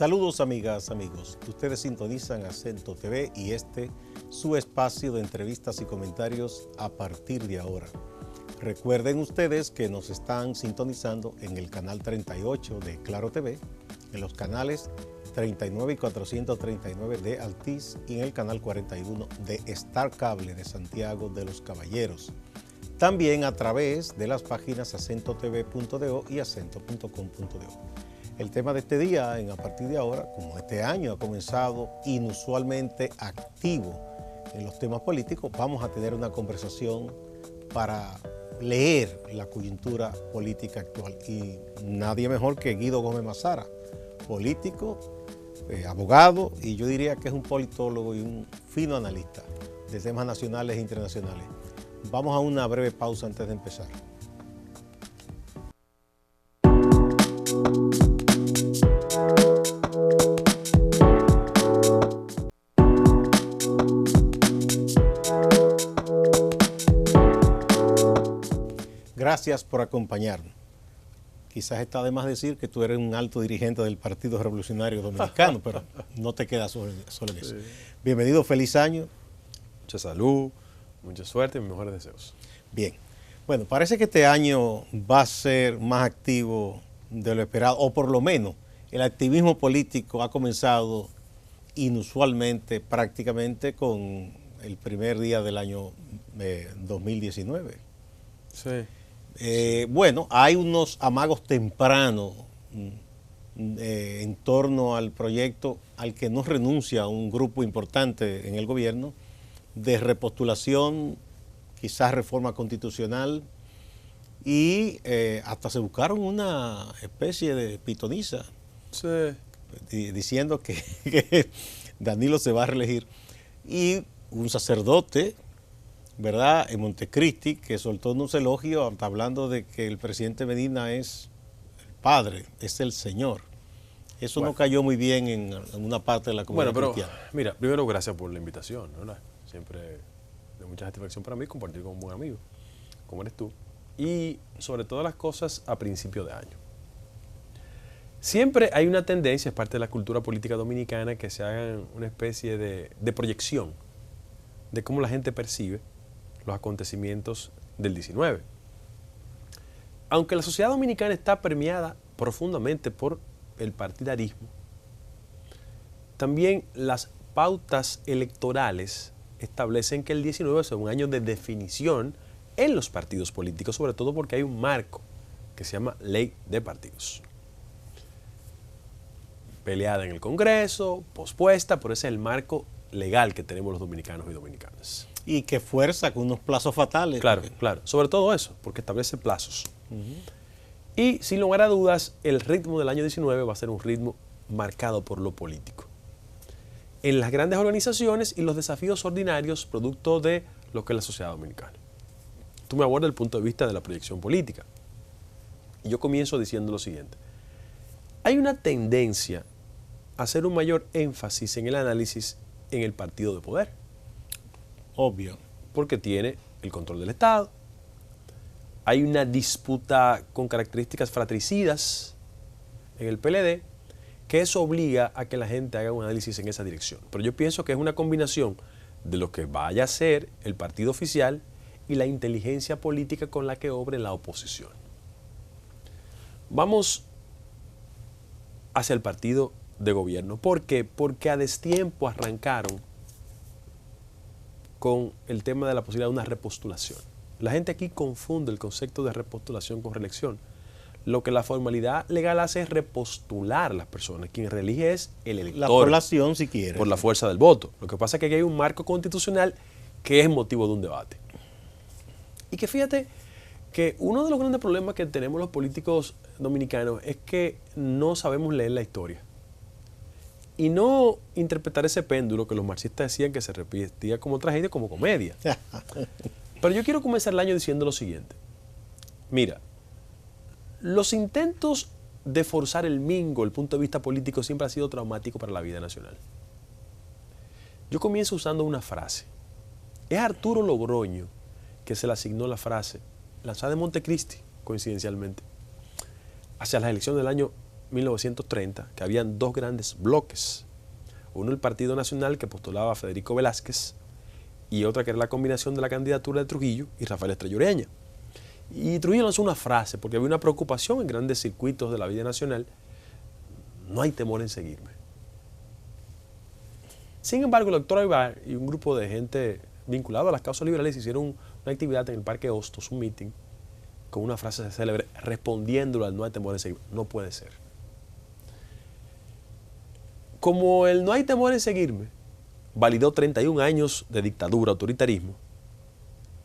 Saludos amigas, amigos. Ustedes sintonizan Acento TV y su espacio de entrevistas y comentarios a partir de ahora. Recuerden ustedes que nos están sintonizando en el canal 38 de Claro TV, en los canales 39 y 439 de Altiz y en el canal 41 de Star Cable de Santiago de los Caballeros. También a través de las páginas acentotv.do y acento.com.do. El tema de este día, a partir de ahora, como este año ha comenzado inusualmente activo en los temas políticos, vamos a tener una conversación para leer la coyuntura política actual. Y nadie mejor que Guido Gómez Mazara, político, abogado, y yo diría que es un politólogo y un fino analista de temas nacionales e internacionales. Vamos a una breve pausa antes de empezar. Gracias por acompañarnos. Quizás está de más decir que tú eres un alto dirigente del Partido Revolucionario Dominicano, pero no te quedas solo en eso. Sí. Bienvenido, feliz año. Mucha salud, mucha suerte y mis mejores deseos. Bien. Bueno, parece que este año va a ser más activo de lo esperado, o por lo menos el activismo político ha comenzado inusualmente, prácticamente con el primer día del año 2019. Sí. Bueno, hay unos amagos tempranos en torno al proyecto al que no renuncia un grupo importante en el gobierno de repostulación, quizás reforma constitucional, y hasta se buscaron una especie de pitoniza, sí, diciendo que Danilo se va a reelegir, y un sacerdote, ¿verdad?, en Montecristi, que soltó unos elogios hablando de que el presidente Medina es el padre, es el señor. Eso no cayó muy bien en una parte de la comunidad cristiana. Mira, primero gracias por la invitación, ¿verdad? Siempre de mucha satisfacción para mí compartir con un buen amigo, como eres tú, y sobre todas las cosas a principio de año. Siempre hay una tendencia, es parte de la cultura política dominicana, que se hagan una especie de proyección de cómo la gente percibe los acontecimientos del 19. Aunque la sociedad dominicana está permeada profundamente por el partidarismo, también las pautas electorales establecen que el 19 es un año de definición en los partidos políticos, sobre todo porque hay un marco que se llama Ley de Partidos. Peleada en el Congreso, pospuesta, pero ese es el marco legal que tenemos los dominicanos y dominicanas. Y que fuerza con unos plazos fatales. Claro, claro. Sobre todo eso, porque establece plazos. Y sin lugar a dudas, el ritmo del año 19 va a ser un ritmo marcado por lo político. En las grandes organizaciones y los desafíos ordinarios producto de lo que es la sociedad dominicana. Tú me abordas el punto de vista de la proyección política. Y yo comienzo diciendo lo siguiente. Hay una tendencia a hacer un mayor énfasis en el análisis en el partido de poder. Obvio. Porque tiene el control del Estado. Hay una disputa con características fratricidas en el PLD, que eso obliga a que la gente haga un análisis en esa dirección. Pero yo pienso que es una combinación de lo que vaya a ser el partido oficial y la inteligencia política con la que obre la oposición. Vamos hacia el partido de gobierno. ¿Por qué? Porque a destiempo arrancaron con el tema de la posibilidad de una repostulación. La gente aquí confunde el concepto de repostulación con reelección. Lo que la formalidad legal hace es repostular a las personas. Quien reelige es el elector. La población, si quiere. Por la fuerza del voto. Lo que pasa es que aquí hay un marco constitucional que es motivo de un debate. Y que fíjate que uno de los grandes problemas que tenemos los políticos dominicanos es que no sabemos leer la historia. Y no interpretar ese péndulo que los marxistas decían que se repetía como tragedia, como comedia. Pero yo quiero comenzar el año diciendo lo siguiente. Mira, los intentos de forzar el mingo, el punto de vista político, siempre ha sido traumático para la vida nacional. Yo comienzo usando una frase. Es Arturo Logroño que se le asignó la frase, lanzada de Montecristi, coincidencialmente, hacia las elecciones del año 1930 que habían dos grandes bloques. Uno el Partido Nacional, que postulaba a Federico Velázquez, y otra que era la combinación de la candidatura de Trujillo y Rafael Estrella Ureña. Y Trujillo lanzó una frase, porque había una preocupación en grandes circuitos de la vida nacional: no hay temor en seguirme. Sin embargo, el doctor Aybar y un grupo de gente vinculada a las causas liberales hicieron una actividad en el Parque Hostos, un meeting, con una frase célebre, respondiéndolo al no hay temor en seguirme. No puede ser. Como el no hay temor en seguirme validó 31 años de dictadura, autoritarismo,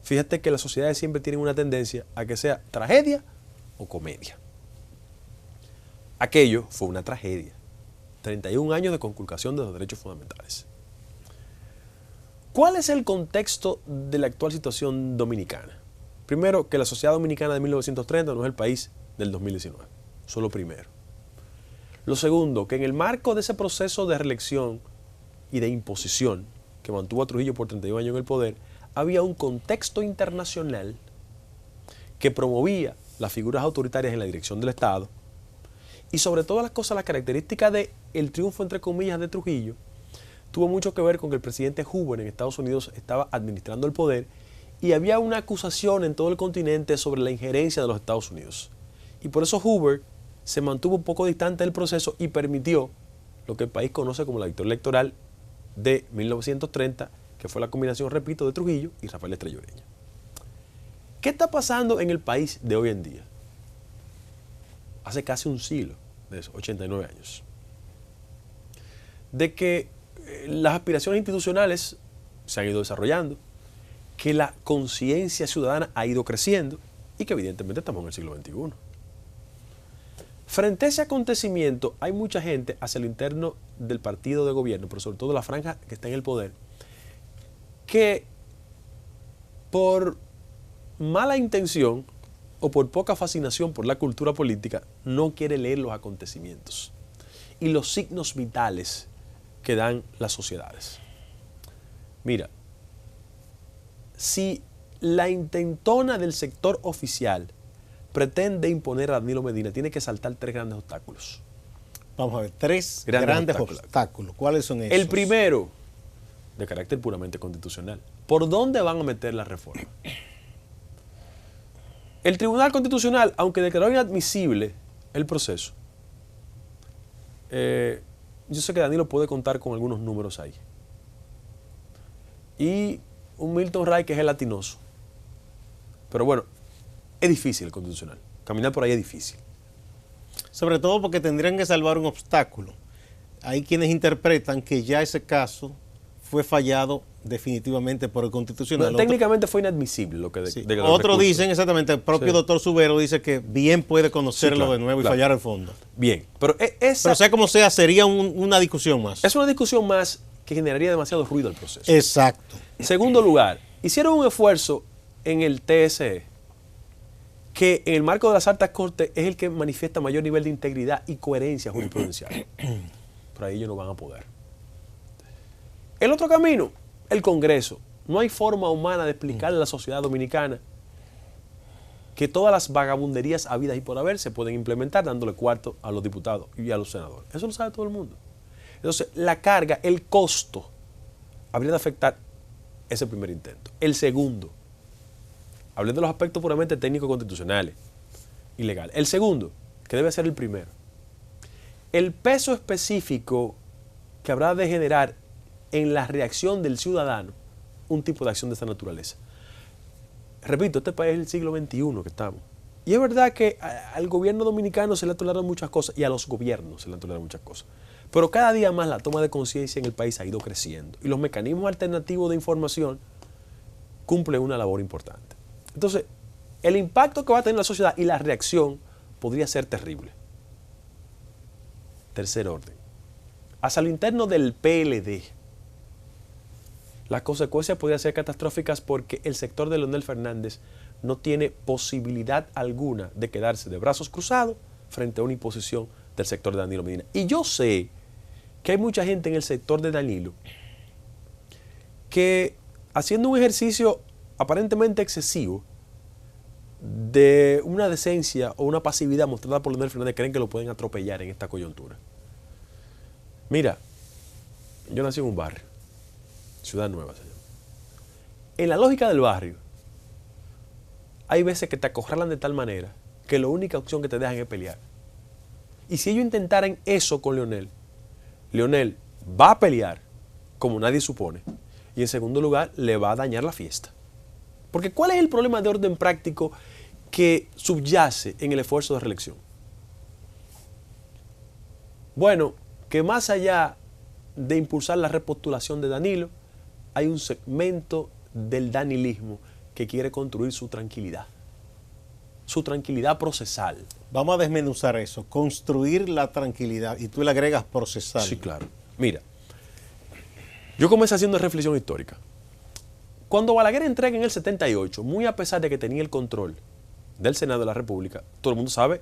fíjate que las sociedades siempre tienen una tendencia a que sea tragedia o comedia. Aquello fue una tragedia. 31 años de conculcación de los derechos fundamentales. ¿Cuál es el contexto de la actual situación dominicana? Primero, que la sociedad dominicana de 1930 no es el país del 2019. Eso es lo primero. Lo segundo, que en el marco de ese proceso de reelección y de imposición que mantuvo a Trujillo por 31 años en el poder, había un contexto internacional que promovía las figuras autoritarias en la dirección del Estado. Y sobre todas las cosas, la característica del triunfo, entre comillas, de Trujillo tuvo mucho que ver con que el presidente Hoover en Estados Unidos estaba administrando el poder y había una acusación en todo el continente sobre la injerencia de los Estados Unidos. Y por eso Hoover se mantuvo un poco distante del proceso y permitió lo que el país conoce como la victoria electoral de 1930, que fue la combinación, repito, de Trujillo y Rafael Estrella Ureña. ¿Qué está pasando en el país de hoy en día? Hace casi un siglo, de eso, 89 años, de que las aspiraciones institucionales se han ido desarrollando, que la conciencia ciudadana ha ido creciendo y que evidentemente estamos en el siglo XXI. Frente a ese acontecimiento, hay mucha gente hacia lo interno del partido de gobierno, pero sobre todo la franja que está en el poder, que por mala intención o por poca fascinación por la cultura política, no quiere leer los acontecimientos y los signos vitales que dan las sociedades. Mira, si la intentona del sector oficial pretende imponer a Danilo Medina, tiene que saltar tres grandes obstáculos. Vamos a ver, tres grandes obstáculos. ¿Cuáles son esos? El primero, de carácter puramente constitucional. ¿Por dónde van a meter la reforma? El Tribunal Constitucional, aunque declaró inadmisible el proceso, yo sé que Danilo puede contar con algunos números ahí. Y un Milton Ray que es gelatinoso. Pero bueno, es difícil el constitucional. Caminar por ahí es difícil. Sobre todo porque tendrían que salvar un obstáculo. Hay quienes interpretan que ya ese caso fue fallado definitivamente por el Constitucional. No, técnicamente fue inadmisible lo que sí. Otros dicen, exactamente, el propio doctor Subero dice que bien puede conocerlo de nuevo y fallar al fondo. Bien, pero sea como sea, sería una discusión más. Es una discusión más que generaría demasiado ruido al proceso. Exacto. Segundo lugar, hicieron un esfuerzo en el TSE, que en el marco de las altas cortes es el que manifiesta mayor nivel de integridad y coherencia jurisprudencial. Pero ahí ellos no van a poder. El otro camino, el Congreso. No hay forma humana de explicarle a la sociedad dominicana que todas las vagabunderías habidas y por haber se pueden implementar dándole cuarto a los diputados y a los senadores. Eso lo sabe todo el mundo. Entonces, la carga, el costo, habría de afectar ese primer intento. El segundo, hablé de los aspectos puramente técnicos constitucionales y legales. El segundo, que debe ser el primero, el peso específico que habrá de generar en la reacción del ciudadano un tipo de acción de esta naturaleza. Repito, este país es el siglo XXI que estamos. Y es verdad que al gobierno dominicano se le han tolerado muchas cosas y a los gobiernos se le han tolerado muchas cosas. Pero cada día más la toma de conciencia en el país ha ido creciendo y los mecanismos alternativos de información cumplen una labor importante. Entonces, el impacto que va a tener la sociedad y la reacción podría ser terrible. Tercer orden. Hacia lo interno del PLD, las consecuencias podrían ser catastróficas porque el sector de Leonel Fernández no tiene posibilidad alguna de quedarse de brazos cruzados frente a una imposición del sector de Danilo Medina. Y yo sé que hay mucha gente en el sector de Danilo que, haciendo un ejercicio aparentemente excesivo de una decencia o una pasividad mostrada por Leonel Fernández, creen que lo pueden atropellar en esta coyuntura. Mira, yo nací en un barrio, Ciudad Nueva se llama. En la lógica del barrio, hay veces que te acorralan de tal manera que la única opción que te dejan es pelear. Y si ellos intentaran eso con Leonel, Leonel va a pelear como nadie supone, y en segundo lugar le va a dañar la fiesta. Porque ¿cuál es el problema de orden práctico que subyace en el esfuerzo de reelección? Bueno, que más allá de impulsar la repostulación de Danilo, hay un segmento del danilismo que quiere construir su tranquilidad procesal. Vamos a desmenuzar eso, construir la tranquilidad, y tú le agregas procesal. Sí, claro. Mira, yo comencé haciendo reflexión histórica. Cuando Balaguer entrega en el 78, muy a pesar de que tenía el control del Senado de la República, todo el mundo sabe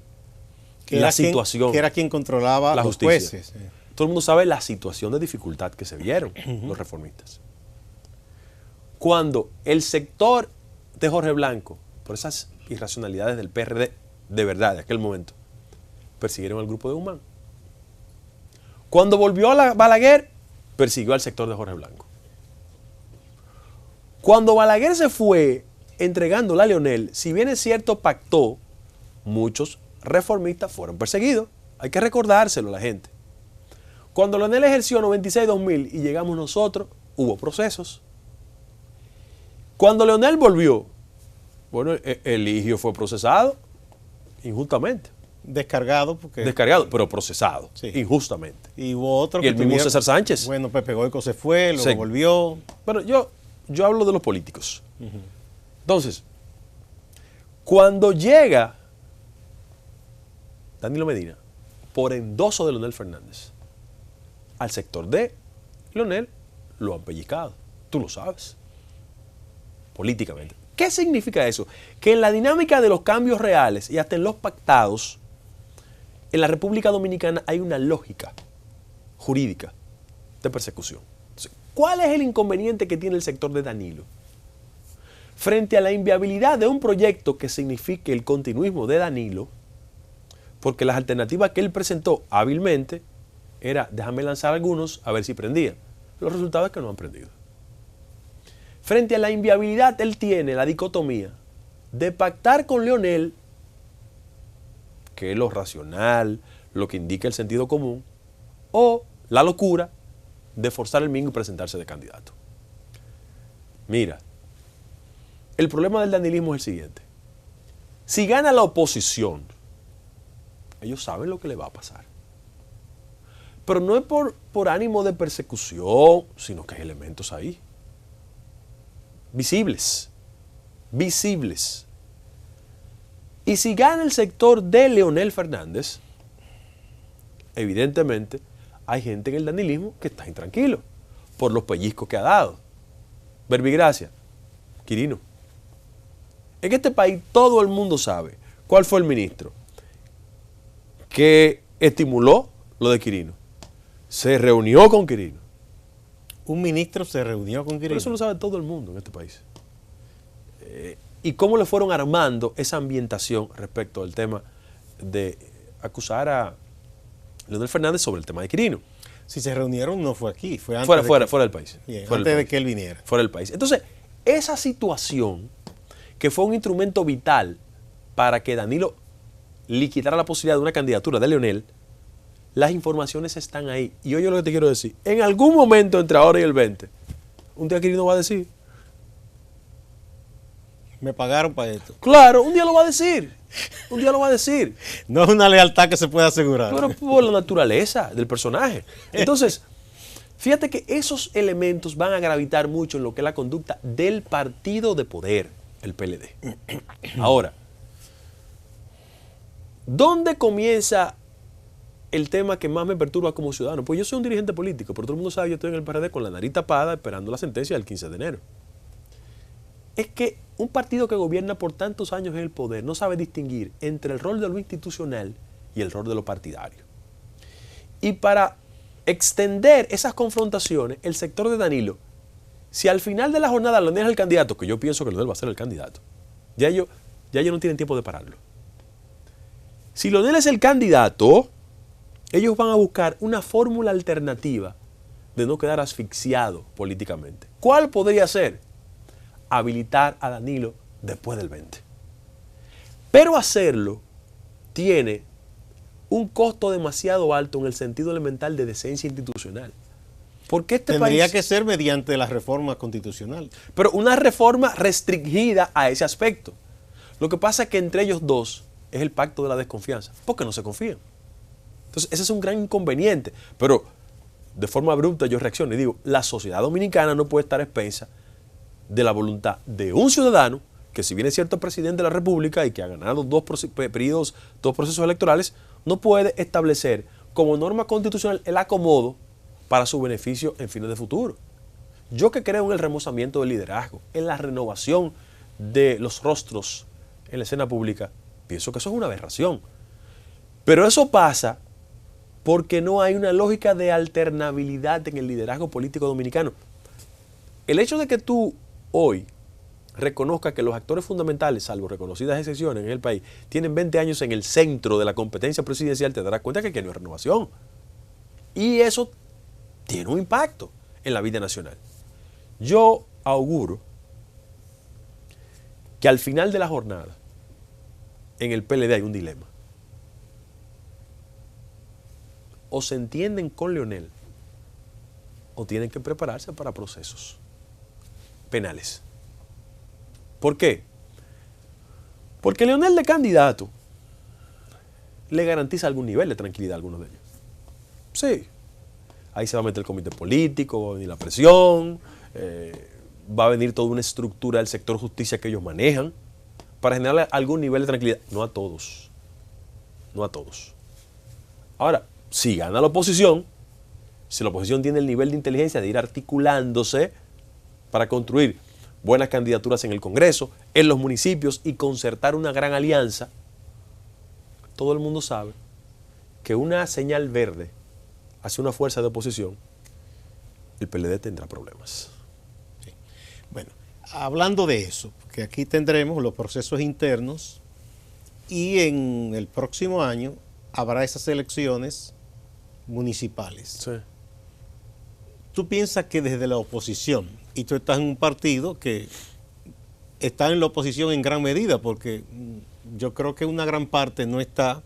que la situación. Que era quien controlaba la los justicia. jueces. Todo el mundo sabe la situación de dificultad que se vieron los reformistas. Cuando el sector de Jorge Blanco, por esas irracionalidades del PRD, de verdad, de aquel momento, persiguieron al grupo de Guzmán. Cuando volvió a Balaguer, persiguió al sector de Jorge Blanco. Cuando Balaguer se fue entregándola a Leonel, si bien es cierto pactó, muchos reformistas fueron perseguidos. Hay que recordárselo a la gente. Cuando Leonel ejerció 96-2000 y llegamos nosotros, hubo procesos. Cuando Leonel volvió, bueno, Eligio fue procesado injustamente. Descargado, pero procesado, sí, injustamente. Y hubo otro y el mismo César Sánchez. Bueno, Pepe Goico se fue, luego sí. Volvió. Bueno, yo hablo de los políticos. Entonces, cuando llega Danilo Medina, por endoso de Leonel Fernández, al sector de Leonel lo han pellizcado. Tú lo sabes. Políticamente. ¿Qué significa eso? Que en la dinámica de los cambios reales y hasta en los pactados, en la República Dominicana hay una lógica jurídica de persecución. Entonces, ¿cuál es el inconveniente que tiene el sector de Danilo? Frente a la inviabilidad de un proyecto que signifique el continuismo de Danilo, porque las alternativas que él presentó hábilmente era, déjame lanzar algunos a ver si prendían. Los resultados es que no han prendido. Frente a la inviabilidad, él tiene la dicotomía de pactar con Leonel, que es lo racional, lo que indica el sentido común, o la locura de forzar el mingo y presentarse de candidato. Mira, el problema del danilismo es el siguiente. Si gana la oposición, ellos saben lo que le va a pasar. Pero no es por ánimo de persecución, sino que hay elementos ahí. Visibles. Y si gana el sector de Leonel Fernández, evidentemente hay gente en el danilismo que está intranquilo por los pellizcos que ha dado. Verbigracia, Quirino. En este país todo el mundo sabe cuál fue el ministro que estimuló lo de Quirino. Se reunió con Quirino. Un ministro se reunió con Quirino. Pero eso lo sabe todo el mundo en este país. Y cómo le fueron armando esa ambientación respecto al tema de acusar a Leonel Fernández sobre el tema de Quirino. Si se reunieron no fue aquí, fue antes fuera del país. Bien, antes de que él viniera. Fuera del país. Entonces, esa situación, que fue un instrumento vital para que Danilo liquidara la posibilidad de una candidatura de Leonel, las informaciones están ahí. Y oye lo que te quiero decir. En algún momento entre ahora y el 20, un día Quirino va a decir. Me pagaron para esto. Claro, un día lo va a decir. Un día lo va a decir. No es una lealtad que se pueda asegurar. Pero por la naturaleza del personaje. Entonces, fíjate que esos elementos van a gravitar mucho en lo que es la conducta del partido de poder, el PLD. Ahora, ¿dónde comienza el tema que más me perturba como ciudadano? Pues yo soy un dirigente político, pero todo el mundo sabe que yo estoy en el PRD con la nariz tapada esperando la sentencia del 15 de enero. Es que un partido que gobierna por tantos años en el poder no sabe distinguir entre el rol de lo institucional y el rol de lo partidario. Y para extender esas confrontaciones, el sector de Danilo, si al final de la jornada Leonel es el candidato, que yo pienso que Leonel va a ser el candidato, ya ellos ya ellos no tienen tiempo de pararlo. Si Leonel es el candidato, ellos van a buscar una fórmula alternativa de no quedar asfixiado políticamente. ¿Cuál podría ser? Habilitar a Danilo después del 20. Pero hacerlo tiene un costo demasiado alto en el sentido elemental de decencia institucional. Porque tendría que ser mediante la reforma constitucional. Pero una reforma restringida a ese aspecto. Lo que pasa es que entre ellos dos es el pacto de la desconfianza, porque no se confían. Entonces, ese es un gran inconveniente. Pero de forma abrupta yo reacciono y digo, la sociedad dominicana no puede estar expensa de la voluntad de un ciudadano que, si bien es cierto presidente de la República y que ha ganado dos procesos electorales, no puede establecer como norma constitucional el acomodo para su beneficio en fines de futuro. Yo, que creo en el remozamiento del liderazgo, en la renovación de los rostros en la escena pública, pienso que eso es una aberración. Pero eso pasa porque no hay una lógica de alternabilidad en el liderazgo político dominicano. El hecho de que tú hoy reconozcas que los actores fundamentales, salvo reconocidas excepciones en el país, tienen 20 años en el centro de la competencia presidencial, te darás cuenta que aquí no hay renovación. Y eso tiene un impacto en la vida nacional. Yo auguro que al final de la jornada, en el PLD hay un dilema. O se entienden con Leonel, o tienen que prepararse para procesos penales. ¿Por qué? Porque Leonel, de candidato, le garantiza algún nivel de tranquilidad a algunos de ellos. Sí. Ahí se va a meter el comité político, va a venir la presión, va a venir toda una estructura del sector justicia que ellos manejan para generar algún nivel de tranquilidad. No a todos. No a todos. Ahora, si gana la oposición, si la oposición tiene el nivel de inteligencia de ir articulándose para construir buenas candidaturas en el Congreso, en los municipios y concertar una gran alianza, todo el mundo sabe que una señal verde hacia una fuerza de oposición, el PLD tendrá problemas. Sí. Bueno, hablando de eso, que aquí tendremos los procesos internos y en el próximo año habrá esas elecciones municipales. Sí. ¿Tú piensas que desde la oposición, y tú estás en un partido que está en la oposición en gran medida, porque yo creo que una gran parte no está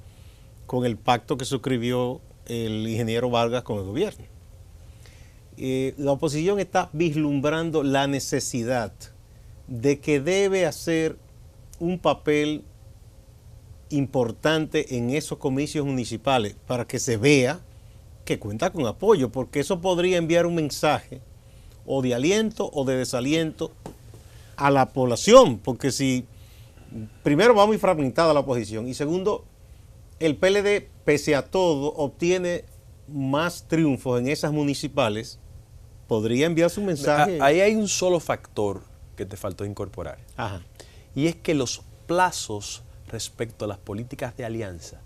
con el pacto que suscribió el ingeniero Vargas con el gobierno? La oposición está vislumbrando la necesidad de que debe hacer un papel importante en esos comicios municipales para que se vea que cuenta con apoyo, porque eso podría enviar un mensaje o de aliento o de desaliento a la población, porque si primero va muy fragmentada la oposición y segundo, el PLD, pese a todo, obtiene más triunfos en esas municipales, podría enviar su mensaje. Ahí hay un solo factor que te faltó incorporar. Ajá. Y es que los plazos respecto a las políticas de alianza,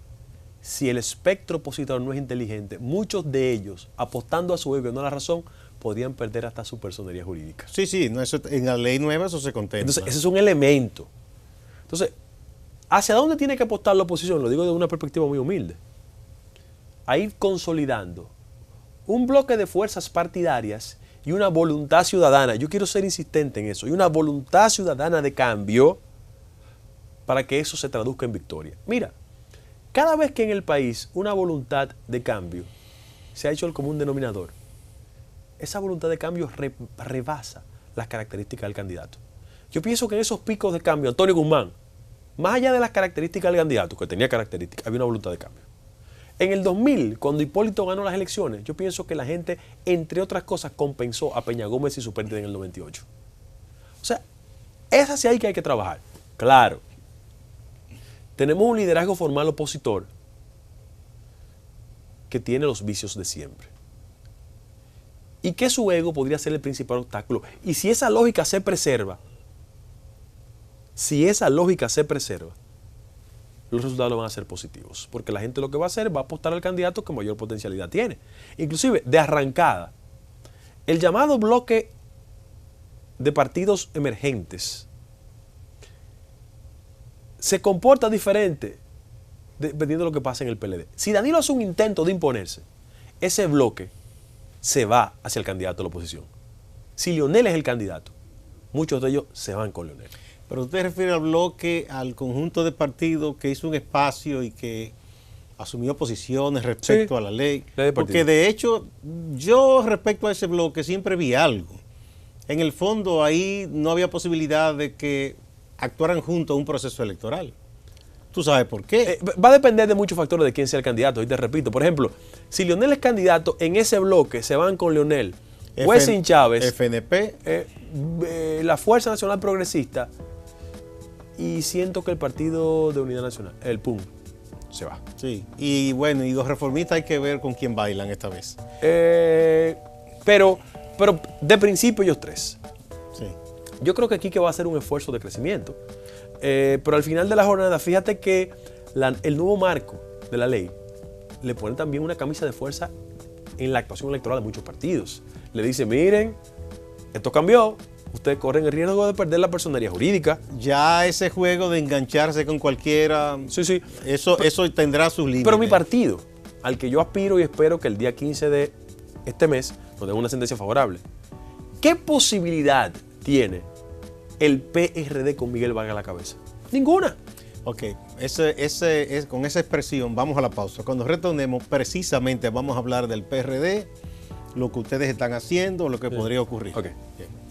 si el espectro opositor no es inteligente, muchos de ellos, apostando a su ego y no a la razón, podrían perder hasta su personería jurídica. Sí, sí, no, eso, en la ley nueva eso se contempla. Entonces, ese es un elemento. Entonces, ¿hacia dónde tiene que apostar la oposición? Lo digo de una perspectiva muy humilde. A ir consolidando un bloque de fuerzas partidarias y una voluntad ciudadana. Yo quiero ser insistente en eso. Y una voluntad ciudadana de cambio para que eso se traduzca en victoria. Mira, cada vez que en el país una voluntad de cambio se ha hecho el común denominador, esa voluntad de cambio rebasa las características del candidato. Yo pienso que en esos picos de cambio, Antonio Guzmán, más allá de las características del candidato, que tenía características, había una voluntad de cambio. En el 2000, cuando Hipólito ganó las elecciones, yo pienso que la gente, entre otras cosas, compensó a Peña Gómez y su pérdida en el 98. O sea, es hacia ahí que hay que trabajar. Claro, tenemos un liderazgo formal opositor que tiene los vicios de siempre. Y que su ego podría ser el principal obstáculo. Y si esa lógica se preserva, los resultados van a ser positivos. Porque la gente lo que va a hacer va a apostar al candidato que mayor potencialidad tiene. Inclusive, de arrancada, el llamado bloque de partidos emergentes se comporta diferente dependiendo de lo que pasa en el PLD. Si Danilo hace un intento de imponerse, ese bloque se va hacia el candidato de la oposición. Si Leonel es el candidato, muchos de ellos se van con Leonel. Pero usted refiere al bloque, al conjunto de partidos que hizo un espacio y que asumió posiciones respecto a la ley. Porque de hecho, yo respecto a ese bloque siempre vi algo. En el fondo ahí no había posibilidad de que actuaran juntos un proceso electoral. ¿Tú sabes por qué? Va a depender de muchos factores de quién sea el candidato. Y te repito, por ejemplo, si Leonel es candidato, en ese bloque se van con Leonel, Wessing Chávez, FNP, la Fuerza Nacional Progresista, y siento que el Partido de Unidad Nacional, el PUN, se va. Sí, y bueno, y los reformistas hay que ver con quién bailan esta vez. Pero de principio ellos tres. Sí. Yo creo que aquí que va a ser un esfuerzo de crecimiento. Pero al final de la jornada, fíjate que el nuevo marco de la ley le pone también una camisa de fuerza en la actuación electoral de muchos partidos. Le dice, miren, esto cambió, ustedes corren el riesgo de perder la personería jurídica. Ya ese juego de engancharse con cualquiera, sí. Eso tendrá sus límites. Pero mi partido, al que yo aspiro y espero que el día 15 de este mes nos den una sentencia favorable, ¿qué posibilidad tiene el PRD con Miguel Vargas a la cabeza? Ninguna. Ok, con esa expresión vamos a la pausa. Cuando retornemos, precisamente vamos a hablar del PRD, lo que ustedes están haciendo, lo que podría ocurrir. Okay. Bien.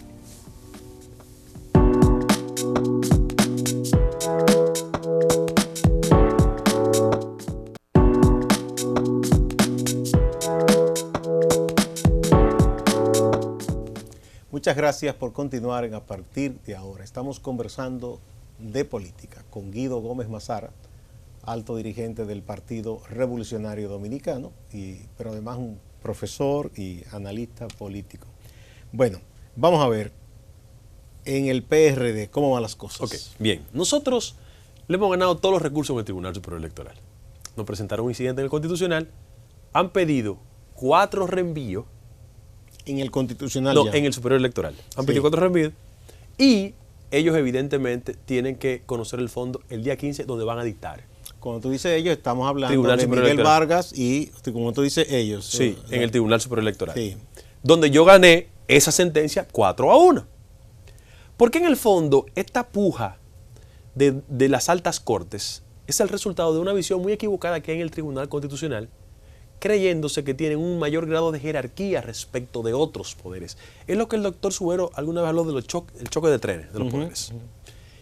Muchas gracias por continuar en A Partir de Ahora. Estamos conversando de política con Guido Gómez Mazara, alto dirigente del Partido Revolucionario Dominicano, pero además un profesor y analista político. Bueno, vamos a ver en el PRD cómo van las cosas. Ok, bien. Nosotros le hemos ganado todos los recursos en el Tribunal Superior Electoral. Nos presentaron un incidente en el Constitucional, han pedido 4 reenvíos. En el Constitucional No, ya. en el Superior Electoral. Han pedido 4 reenvíos y ellos evidentemente tienen que conocer el fondo el día 15 donde van a dictar. Cuando tú dices ellos, estamos hablando Tribunal de Superior Miguel Electoral. Vargas y, como tú dices, ellos. Sí, en el Tribunal Superior Electoral. Sí. Donde yo gané esa sentencia 4-1. Porque en el fondo, esta puja de las altas cortes es el resultado de una visión muy equivocada que hay en el Tribunal Constitucional, creyéndose que tienen un mayor grado de jerarquía respecto de otros poderes. Es lo que el doctor Subero alguna vez habló del choque de trenes de los poderes.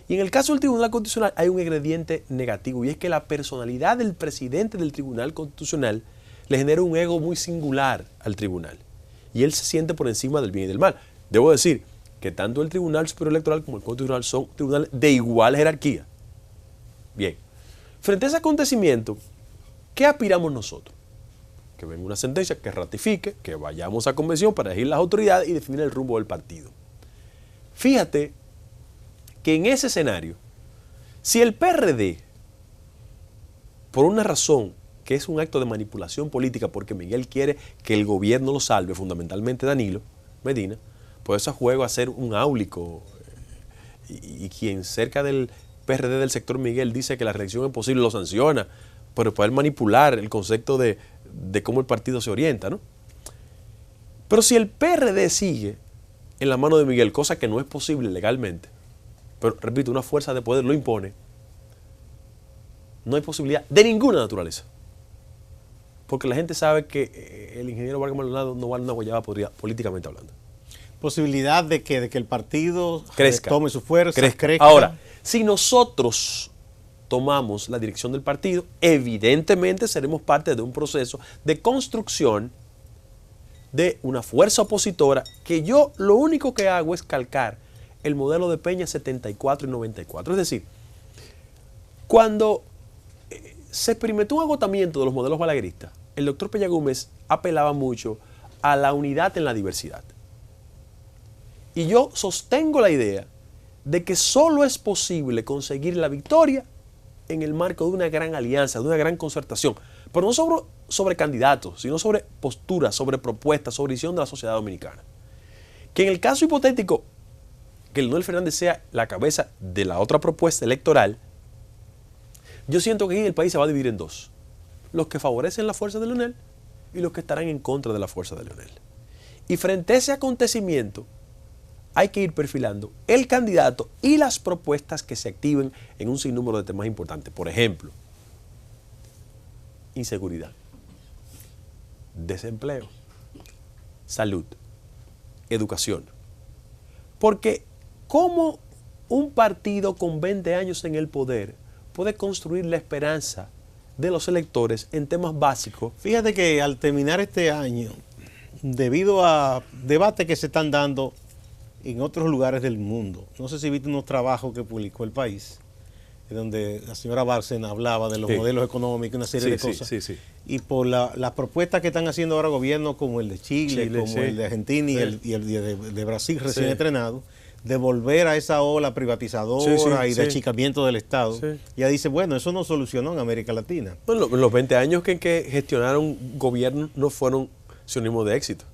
Y en el caso del Tribunal Constitucional hay un ingrediente negativo, y es que la personalidad del presidente del Tribunal Constitucional le genera un ego muy singular al tribunal. Y él se siente por encima del bien y del mal. Debo decir que tanto el Tribunal Superior Electoral como el Constitucional son tribunales de igual jerarquía. Bien, frente a ese acontecimiento, ¿qué aspiramos nosotros? Que venga una sentencia que ratifique, que vayamos a convención para elegir las autoridades y definir el rumbo del partido. Fíjate que en ese escenario, si el PRD, por una razón que es un acto de manipulación política, porque Miguel quiere que el gobierno lo salve, fundamentalmente Danilo Medina, pues eso juega a ser un áulico, y quien cerca del PRD del sector Miguel dice que la reelección es posible, lo sanciona, pero poder manipular el concepto de cómo el partido se orienta, ¿no? Pero si el PRD sigue en la mano de Miguel, cosa que no es posible legalmente, pero repito, una fuerza de poder lo impone, no hay posibilidad de ninguna naturaleza. Porque la gente sabe que el ingeniero Vargas Maldonado no vale una guayaba políticamente hablando. Posibilidad de que el partido crezca, tome su fuerza, crezca. Ahora, si nosotros tomamos la dirección del partido, evidentemente seremos parte de un proceso de construcción de una fuerza opositora que yo lo único que hago es calcar el modelo de Peña 74 y 94. Es decir, cuando se experimentó un agotamiento de los modelos balagueristas, el doctor Peña Gómez apelaba mucho a la unidad en la diversidad. Y yo sostengo la idea de que solo es posible conseguir la victoria en el marco de una gran alianza, de una gran concertación, pero no sobre candidatos, sino sobre posturas, sobre propuestas, sobre visión de la sociedad dominicana. Que en el caso hipotético que Leonel Fernández sea la cabeza de la otra propuesta electoral, yo siento que aquí el país se va a dividir en dos. Los que favorecen la fuerza de Leonel y los que estarán en contra de la fuerza de Leonel. Y frente a ese acontecimiento, hay que ir perfilando el candidato y las propuestas que se activen en un sinnúmero de temas importantes. Por ejemplo, inseguridad, desempleo, salud, educación. Porque ¿cómo un partido con 20 años en el poder puede construir la esperanza de los electores en temas básicos? Fíjate que al terminar este año, debido a debates que se están dando en otros lugares del mundo, no sé si viste unos trabajos que publicó El País, donde la señora Bárcena hablaba de los modelos económicos, una serie de cosas. Y por las propuestas que están haciendo ahora gobiernos como el de Chile como el de Argentina y el de Brasil recién estrenado, de volver a esa ola privatizadora y de achicamiento del Estado. Ella dice, bueno, eso no solucionó en América Latina. Bueno, los 20 años que gestionaron gobiernos no fueron sinónimo de éxito.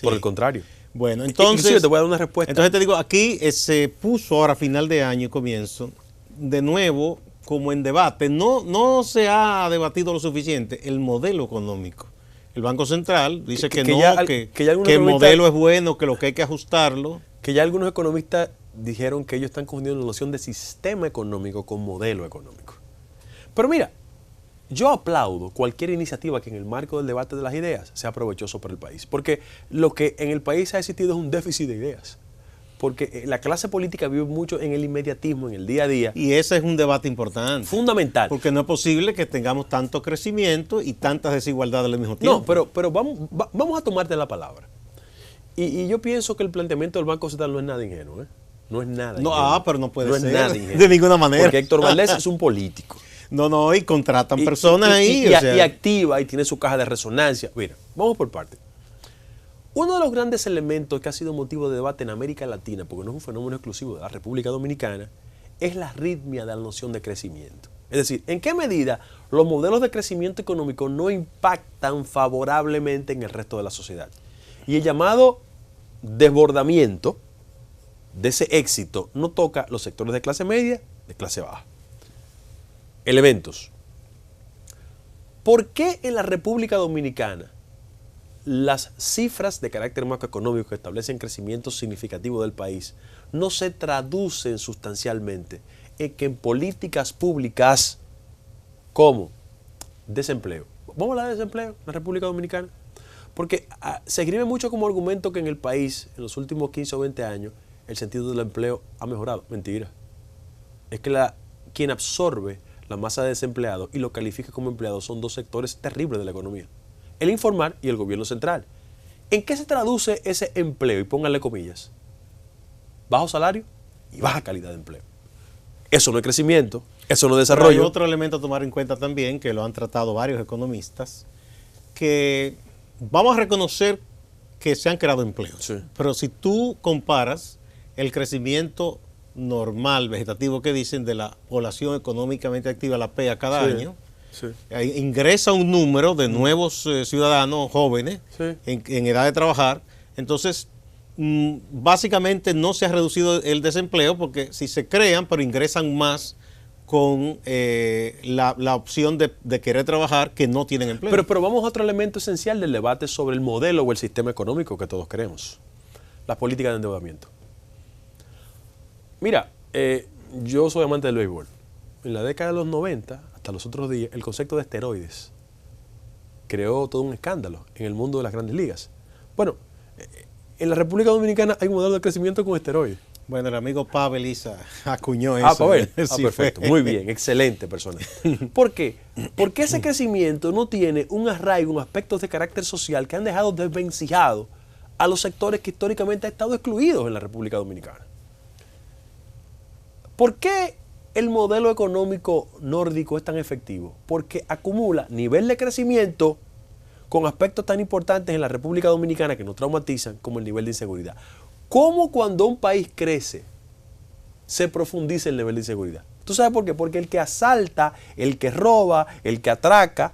Por el contrario. Bueno, entonces... Inclusive te voy a dar una respuesta. Entonces te digo, aquí se puso ahora a final de año y comienzo, de nuevo, como en debate, no se ha debatido lo suficiente el modelo económico. El Banco Central dice que el modelo es bueno, que lo que hay que ajustarlo. Que ya algunos economistas dijeron que ellos están confundiendo la noción de sistema económico con modelo económico. Pero mira, yo aplaudo cualquier iniciativa que en el marco del debate de las ideas sea provechoso para el país. Porque lo que en el país ha existido es un déficit de ideas. Porque la clase política vive mucho en el inmediatismo, en el día a día. Y ese es un debate importante. Fundamental. Porque no es posible que tengamos tanto crecimiento y tantas desigualdades al mismo tiempo. No, pero vamos a tomarte la palabra. Y yo pienso que el planteamiento del Banco Central no es nada ingenuo. No es nada ingenuo. Pero no puede ser. No es nada ingenuo. De ninguna manera. Porque Héctor Valdés es un político. No, y contratan personas ahí. Y activa y tiene su caja de resonancia. Mira, vamos por partes. Uno de los grandes elementos que ha sido motivo de debate en América Latina, porque no es un fenómeno exclusivo de la República Dominicana, es la arritmia de la noción de crecimiento. Es decir, ¿en qué medida los modelos de crecimiento económico no impactan favorablemente en el resto de la sociedad? Y el llamado desbordamiento de ese éxito no toca los sectores de clase media, de clase baja. Elementos. ¿Por qué en la República Dominicana las cifras de carácter macroeconómico que establecen crecimiento significativo del país no se traducen sustancialmente en que en políticas públicas como desempleo? ¿Vamos a hablar de desempleo en la República Dominicana? Porque se escribe mucho como argumento que en el país, en los últimos 15 o 20 años, el sentido del empleo ha mejorado. Mentira. Es que quien absorbe la masa de desempleados y lo califica como empleados son dos sectores terribles de la economía. El informal y el gobierno central. ¿En qué se traduce ese empleo? Y pónganle comillas. Bajo salario y baja calidad de empleo. Eso no es crecimiento, eso no es desarrollo. Pero hay otro elemento a tomar en cuenta también, que lo han tratado varios economistas, que vamos a reconocer que se han creado empleos. Sí. Pero si tú comparas el crecimiento normal, vegetativo que dicen de la población económicamente activa, la PEA, cada año, ingresa un número de nuevos ciudadanos jóvenes en edad de trabajar. Entonces, básicamente no se ha reducido el desempleo porque si se crean, pero ingresan más con la opción de querer trabajar que no tienen empleo. Pero vamos a otro elemento esencial del debate sobre el modelo o el sistema económico que todos queremos. Las políticas de endeudamiento. Mira, yo soy amante del béisbol. En la década de los 90, hasta los otros días, el concepto de esteroides creó todo un escándalo en el mundo de las grandes ligas. Bueno, en la República Dominicana hay un modelo de crecimiento con esteroides. Bueno, el amigo Pavel Isa acuñó eso. Pavel. Sí, perfecto. Muy bien, excelente persona. ¿Por qué? Porque ese crecimiento no tiene un arraigo, un aspecto de carácter social que han dejado desvencijados a los sectores que históricamente han estado excluidos en la República Dominicana. ¿Por qué el modelo económico nórdico es tan efectivo? Porque acumula nivel de crecimiento con aspectos tan importantes en la República Dominicana que nos traumatizan como el nivel de inseguridad. ¿Cómo cuando un país crece se profundiza el nivel de inseguridad? ¿Tú sabes por qué? Porque el que asalta, el que roba, el que atraca,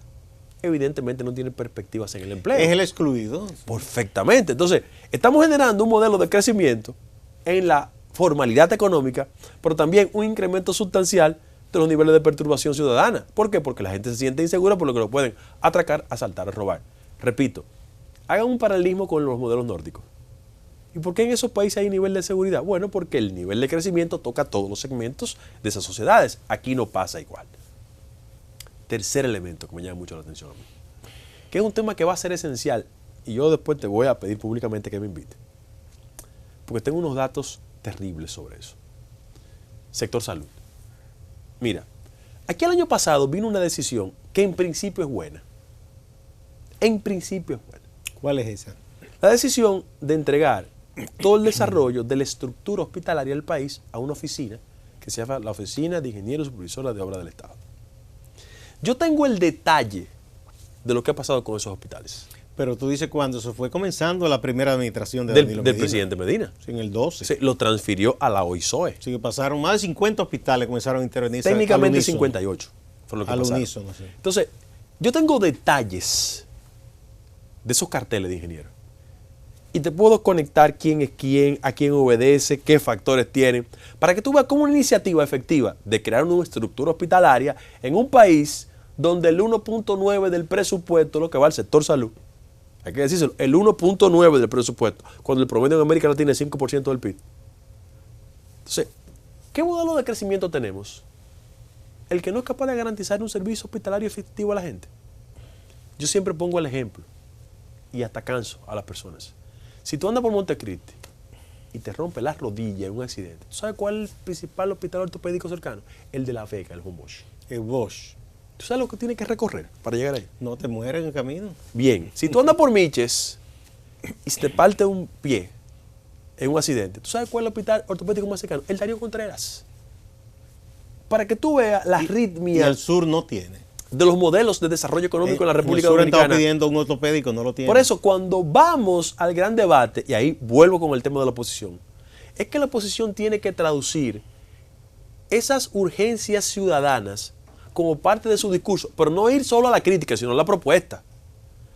evidentemente no tiene perspectivas en el empleo. Es el excluido. Perfectamente. Entonces, estamos generando un modelo de crecimiento en la formalidad económica, pero también un incremento sustancial de los niveles de perturbación ciudadana. ¿Por qué? Porque la gente se siente insegura por lo que lo pueden atracar, asaltar, robar. Repito, hagan un paralelismo con los modelos nórdicos. ¿Y por qué en esos países hay nivel de seguridad? Bueno, porque el nivel de crecimiento toca todos los segmentos de esas sociedades. Aquí no pasa igual. Tercer elemento que me llama mucho la atención a mí, que es un tema que va a ser esencial, y yo después te voy a pedir públicamente que me invite, porque tengo unos datos terribles sobre eso. Sector salud. Mira, aquí el año pasado vino una decisión que en principio es buena. En principio es buena. ¿Cuál es esa? La decisión de entregar todo el desarrollo de la estructura hospitalaria del país a una oficina que se llama la Oficina de Ingenieros Supervisora de Obras del Estado. Yo tengo el detalle de lo que ha pasado con esos hospitales. Pero tú dices cuando se fue comenzando la primera administración de Danilo Medina. Del presidente Medina. Sí, en el 12. Sí, lo transfirió a la OISOE. Sí, que pasaron más de 50 hospitales, comenzaron a intervenir. Técnicamente 58. Fue lo que pasaron. Unísono, sí. Entonces, yo tengo detalles de esos carteles de ingenieros. Y te puedo conectar quién es quién, a quién obedece, qué factores tienen, para que tú veas como una iniciativa efectiva de crear una estructura hospitalaria en un país donde el 1.9 del presupuesto, lo que va al sector salud, hay que decírselo, el 1.9 del presupuesto, cuando el promedio en América Latina es 5% del PIB. Entonces, ¿qué modelo de crecimiento tenemos? El que no es capaz de garantizar un servicio hospitalario efectivo a la gente. Yo siempre pongo el ejemplo, y hasta canso a las personas. Si tú andas por Montecristi y te rompes la rodilla en un accidente, ¿tú sabes cuál es el principal hospital ortopédico cercano? El de La Vega, el Bosch. El Bosch. ¿Tú sabes lo que tienes que recorrer para llegar ahí? No te mueres en el camino. Bien, si tú andas por Miches y se te parte un pie en un accidente, ¿tú sabes cuál es el hospital ortopédico más cercano? El Darío Contreras. Para que tú veas la arritmia. Y el sur no tiene. De los modelos de desarrollo económico en la República Dominicana. Estaba pidiendo un ortopédico, no lo tiene. Por eso, cuando vamos al gran debate, y ahí vuelvo con el tema de la oposición, es que la oposición tiene que traducir esas urgencias ciudadanas como parte de su discurso, pero no ir solo a la crítica, sino a la propuesta.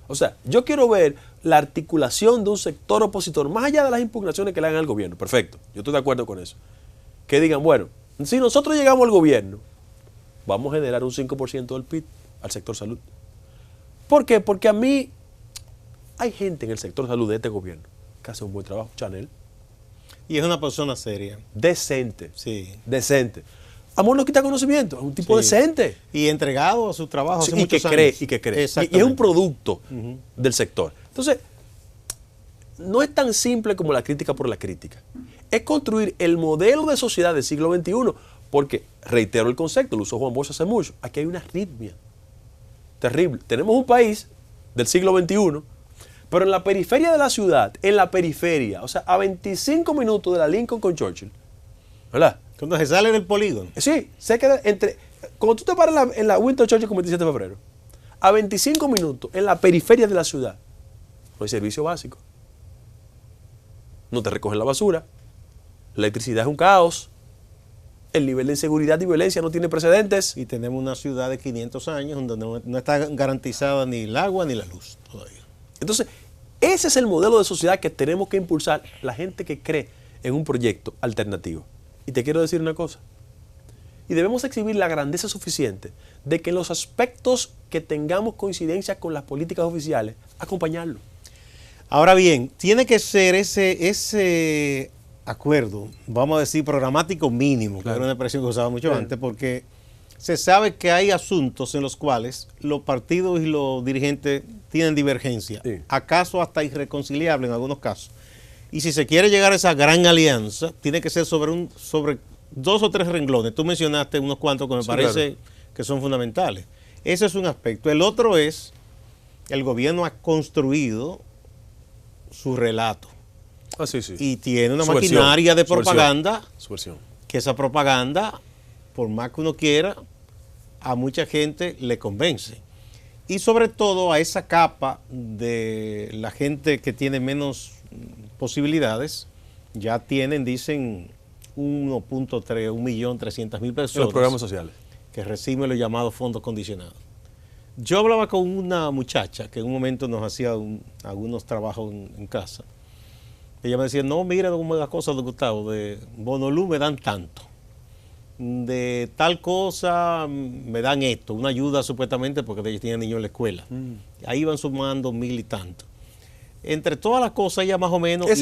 O sea, yo quiero ver la articulación de un sector opositor, más allá de las impugnaciones que le hagan al gobierno. Perfecto, yo estoy de acuerdo con eso. Que digan, bueno, si nosotros llegamos al gobierno, vamos a generar un 5% del PIB al sector salud. ¿Por qué? Porque a mí hay gente en el sector salud de este gobierno que hace un buen trabajo. Chanel. Y es una persona seria. Decente. Sí. Decente. Amor no quita conocimiento, es un tipo decente. Y entregado a su trabajo hace muchos años. Y que cree. Y es un producto del sector. Entonces, no es tan simple como la crítica por la crítica. Es construir el modelo de sociedad del siglo XXI. Porque, reitero el concepto, lo usó Juan Bosch hace mucho, aquí hay una arritmia terrible. Tenemos un país del siglo XXI, pero en la periferia de la ciudad, en la periferia, o sea, a 25 minutos de la Lincoln con Churchill, ¿verdad? Cuando se sale del polígono. Sí, se queda entre... Cuando tú te paras en la Winston Churchill con 27 de febrero, a 25 minutos en la periferia de la ciudad, no hay servicio básico. No te recogen la basura, la electricidad es un caos, el nivel de inseguridad y violencia no tiene precedentes. Y tenemos una ciudad de 500 años donde no está garantizada ni el agua ni la luz todavía. Entonces, ese es el modelo de sociedad que tenemos que impulsar la gente que cree en un proyecto alternativo. Y te quiero decir una cosa. Y debemos exhibir la grandeza suficiente de que en los aspectos que tengamos coincidencia con las políticas oficiales, acompañarlo. Ahora bien, tiene que ser ese acuerdo, vamos a decir, programático mínimo, claro, que era una expresión que usaba mucho antes, porque se sabe que hay asuntos en los cuales los partidos y los dirigentes tienen divergencia, acaso hasta irreconciliable en algunos casos. Y si se quiere llegar a esa gran alianza, tiene que ser sobre 2 o 3 renglones. Tú mencionaste unos cuantos que me parece que son fundamentales. Ese es un aspecto. El otro es, el gobierno ha construido su relato. Y tiene una maquinaria de propaganda, que esa propaganda, por más que uno quiera, a mucha gente le convence. Y sobre todo a esa capa de la gente que tiene menos posibilidades, ya tienen, dicen, 1.3, 1.300.000 personas. En los programas sociales. Que reciben los llamados fondos condicionados. Yo hablaba con una muchacha que en un momento nos hacía algunos trabajos en casa. Ella me decía, no, mira cómo es la cosa de Gustavo, de Bonolú me dan tanto. de tal cosa me dan esto, una ayuda supuestamente porque ellos tienen niños en la escuela. Ahí van sumando 1000 y tanto. Entre todas las cosas ya más o menos. Es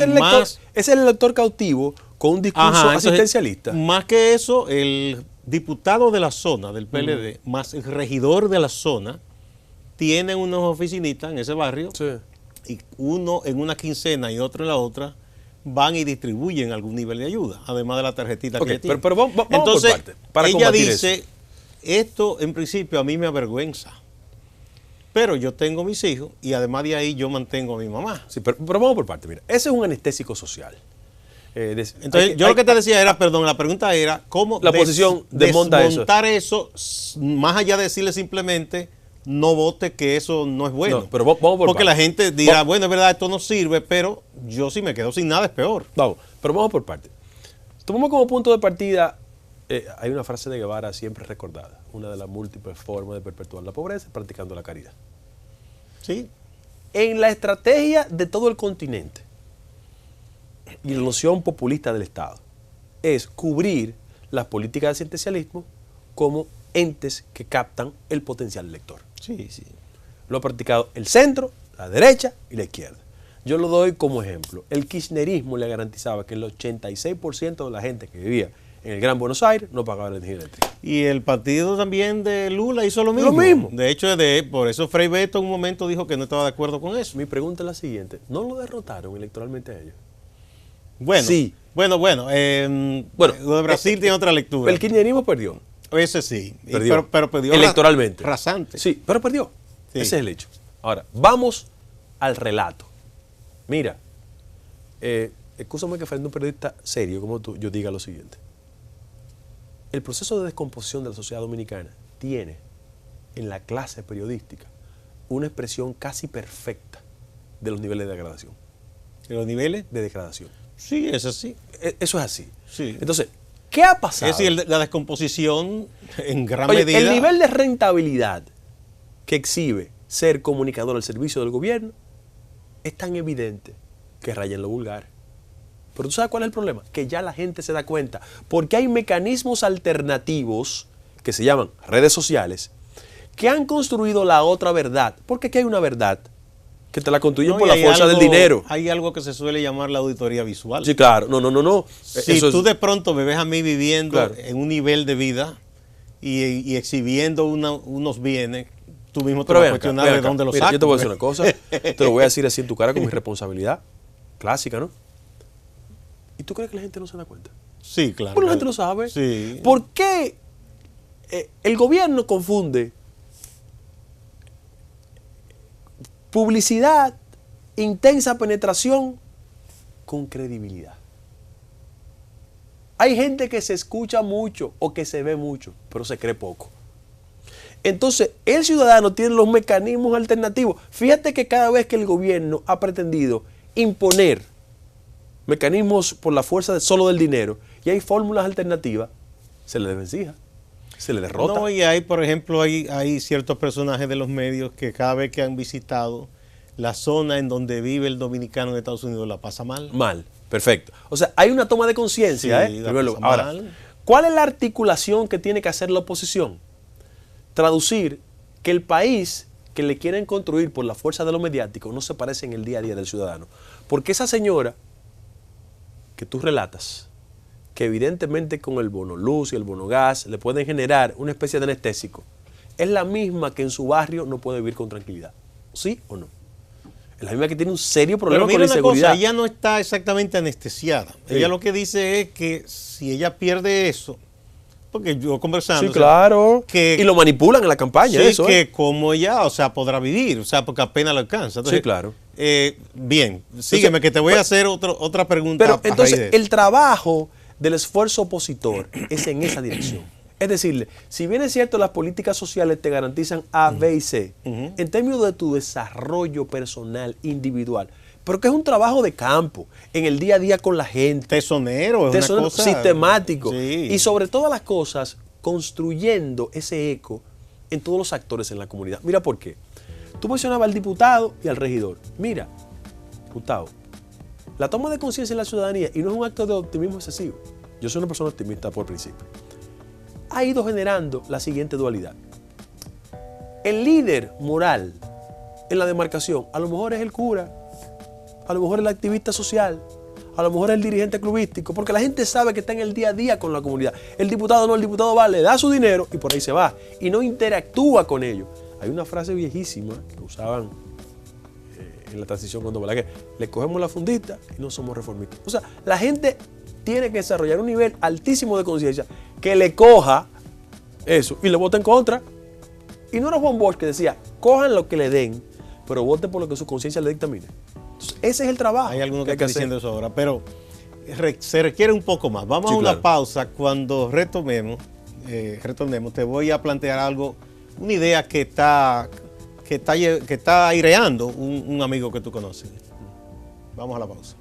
el elector cautivo con un discurso asistencialista. Entonces, más que eso, el diputado de la zona del PLD, más el regidor de la zona, tienen unos oficinistas en ese barrio, Sí. y uno en una quincena y otro en la otra, van y distribuyen algún nivel de ayuda, además de la tarjetita que tiene. Pero vamos entonces, por parte, para ella combatir dice, eso. esto en principio a mí me avergüenza, pero yo tengo mis hijos y además de ahí yo mantengo a mi mamá. Sí, pero vamos por parte. Mira, ese es un anestésico social. Entonces, yo lo que te decía era, perdón, la pregunta era, ¿cómo la oposición desmontar eso, más allá de decirle simplemente, no vote, que eso no es bueno? No, pero vamos por porque parte. la gente dirá, bueno, es verdad, esto no sirve, pero yo si me quedo sin nada es peor. Vamos, pero vamos por parte. Tomamos como punto de partida, hay una frase de Guevara siempre recordada, una de las múltiples formas de perpetuar la pobreza, practicando la caridad. Sí. En la estrategia de todo el continente y la noción populista del Estado es cubrir las políticas de asistencialismo como entes que captan el potencial lector. Sí, sí. Lo ha practicado el centro, la derecha y la izquierda. Yo lo doy como ejemplo. El kirchnerismo le garantizaba que el 86% de la gente que vivía en el Gran Buenos Aires no pagaba la energía eléctrica. Y el partido también de Lula hizo lo mismo. Lo mismo. De hecho, por eso Frei Beto en un momento dijo que no estaba de acuerdo con eso. Mi pregunta es la siguiente. ¿No lo derrotaron electoralmente a ellos? Bueno, Sí. Bueno, lo de Brasil tiene otra lectura. El kirchnerismo perdió. Ese sí. Perdió. Pero perdió Electoralmente. rasante. Sí, pero perdió. Sí. Ese es el hecho. Ahora, vamos al relato. Mira, excúsame que frente a un periodista serio como tú, yo diga lo siguiente. El proceso de descomposición de la sociedad dominicana tiene en la clase periodística una expresión casi perfecta de los niveles de degradación. ¿De los niveles? De degradación. Sí, eso sí. Eso es así. Sí. Entonces, ¿qué ha pasado? Es decir, la descomposición en gran Oye, medida. el nivel de rentabilidad que exhibe ser comunicador al servicio del gobierno es tan evidente que raya en lo vulgar. Pero ¿tú sabes cuál es el problema? Que ya la gente se da cuenta, porque hay mecanismos alternativos que se llaman redes sociales que han construido la otra verdad, porque aquí hay una verdad que te la construyen No, por y la hay fuerza del dinero. Hay algo que se suele llamar la auditoría visual. Sí, claro. No. Si Eso tú es- de pronto me ves a mí viviendo Claro. en un nivel de vida y exhibiendo unos bienes, tú mismo te Pero vas a ven acá, cuestionar ven de acá. dónde los Mira, sacas. yo te voy a decir una cosa, te lo voy a decir así en tu cara con mi responsabilidad clásica, ¿no? ¿Y tú crees que la gente no se da cuenta? Sí, claro. Bueno, la gente lo sabe. Sí. ¿Por qué el gobierno confunde publicidad, intensa penetración con credibilidad? Hay gente que se escucha mucho o que se ve mucho, pero se cree poco. Entonces, el ciudadano tiene los mecanismos alternativos. Fíjate que cada vez que el gobierno ha pretendido imponer mecanismos por la fuerza solo del dinero y hay fórmulas alternativas, se le desvencija, se le derrota. No, y hay, por ejemplo, hay ciertos personajes de los medios que cada vez que han visitado la zona en donde vive el dominicano en Estados Unidos la pasa mal. Mal, perfecto. O sea, hay una toma de conciencia. Sí, la Primero, pasa ahora, mal. ¿cuál es la articulación que tiene que hacer la oposición? Traducir que el país que le quieren construir por la fuerza de lo mediático no se parece en el día a día del ciudadano. Porque esa señora que tú relatas, que evidentemente con el bono luz y el bono gas le pueden generar una especie de anestésico, es la misma que en su barrio no puede vivir con tranquilidad. ¿Sí o no? Es la misma que tiene un serio problema Pero con mira la una inseguridad. cosa, ella no está exactamente anestesiada. Sí. Ella lo que dice es que si ella pierde eso, porque yo conversando, Sí, o sea, claro. que- y lo manipulan en la campaña, sí, eso. que como ella, o sea, podrá vivir, o sea, porque apenas lo alcanza. Entonces, Sí, claro. Bien, sígueme, que te voy a hacer otra pregunta. Pero a raíz entonces de eso. el trabajo del esfuerzo opositor es en esa dirección. Es decir, si bien es cierto las políticas sociales te garantizan A, B y C, en términos de tu desarrollo personal, individual, pero que es un trabajo de campo, en el día a día con la gente, Tesonero, es una cosa sistemático, Sí. y sobre todas las cosas, construyendo ese eco en todos los actores en la comunidad. Mira por qué. Tú mencionabas al diputado y al regidor. Mira, diputado, la toma de conciencia en la ciudadanía, y no es un acto de optimismo excesivo. Yo soy una persona optimista por principio. ha ido generando la siguiente dualidad. El líder moral en la demarcación a lo mejor es el cura, a lo mejor es el activista social, a lo mejor es el dirigente clubístico, porque la gente sabe que está en el día a día con la comunidad. El diputado no, el diputado va, le da su dinero y por ahí se va y no interactúa con ellos. Hay una frase viejísima que usaban en la transición cuando Balaguer, le cogemos la fundita y no somos reformistas. O sea, la gente tiene que desarrollar un nivel altísimo de conciencia que le coja eso y le vote en contra. Y no era Juan Bosch que decía, cojan lo que le den, pero voten por lo que su conciencia le dictamine. Entonces, ese es el trabajo. Hay algunos que están diciendo eso ahora, pero se requiere un poco más. Vamos a una pausa. Cuando retornemos, te voy a plantear algo, una idea que está aireando un amigo que tú conoces. Vamos a la pausa.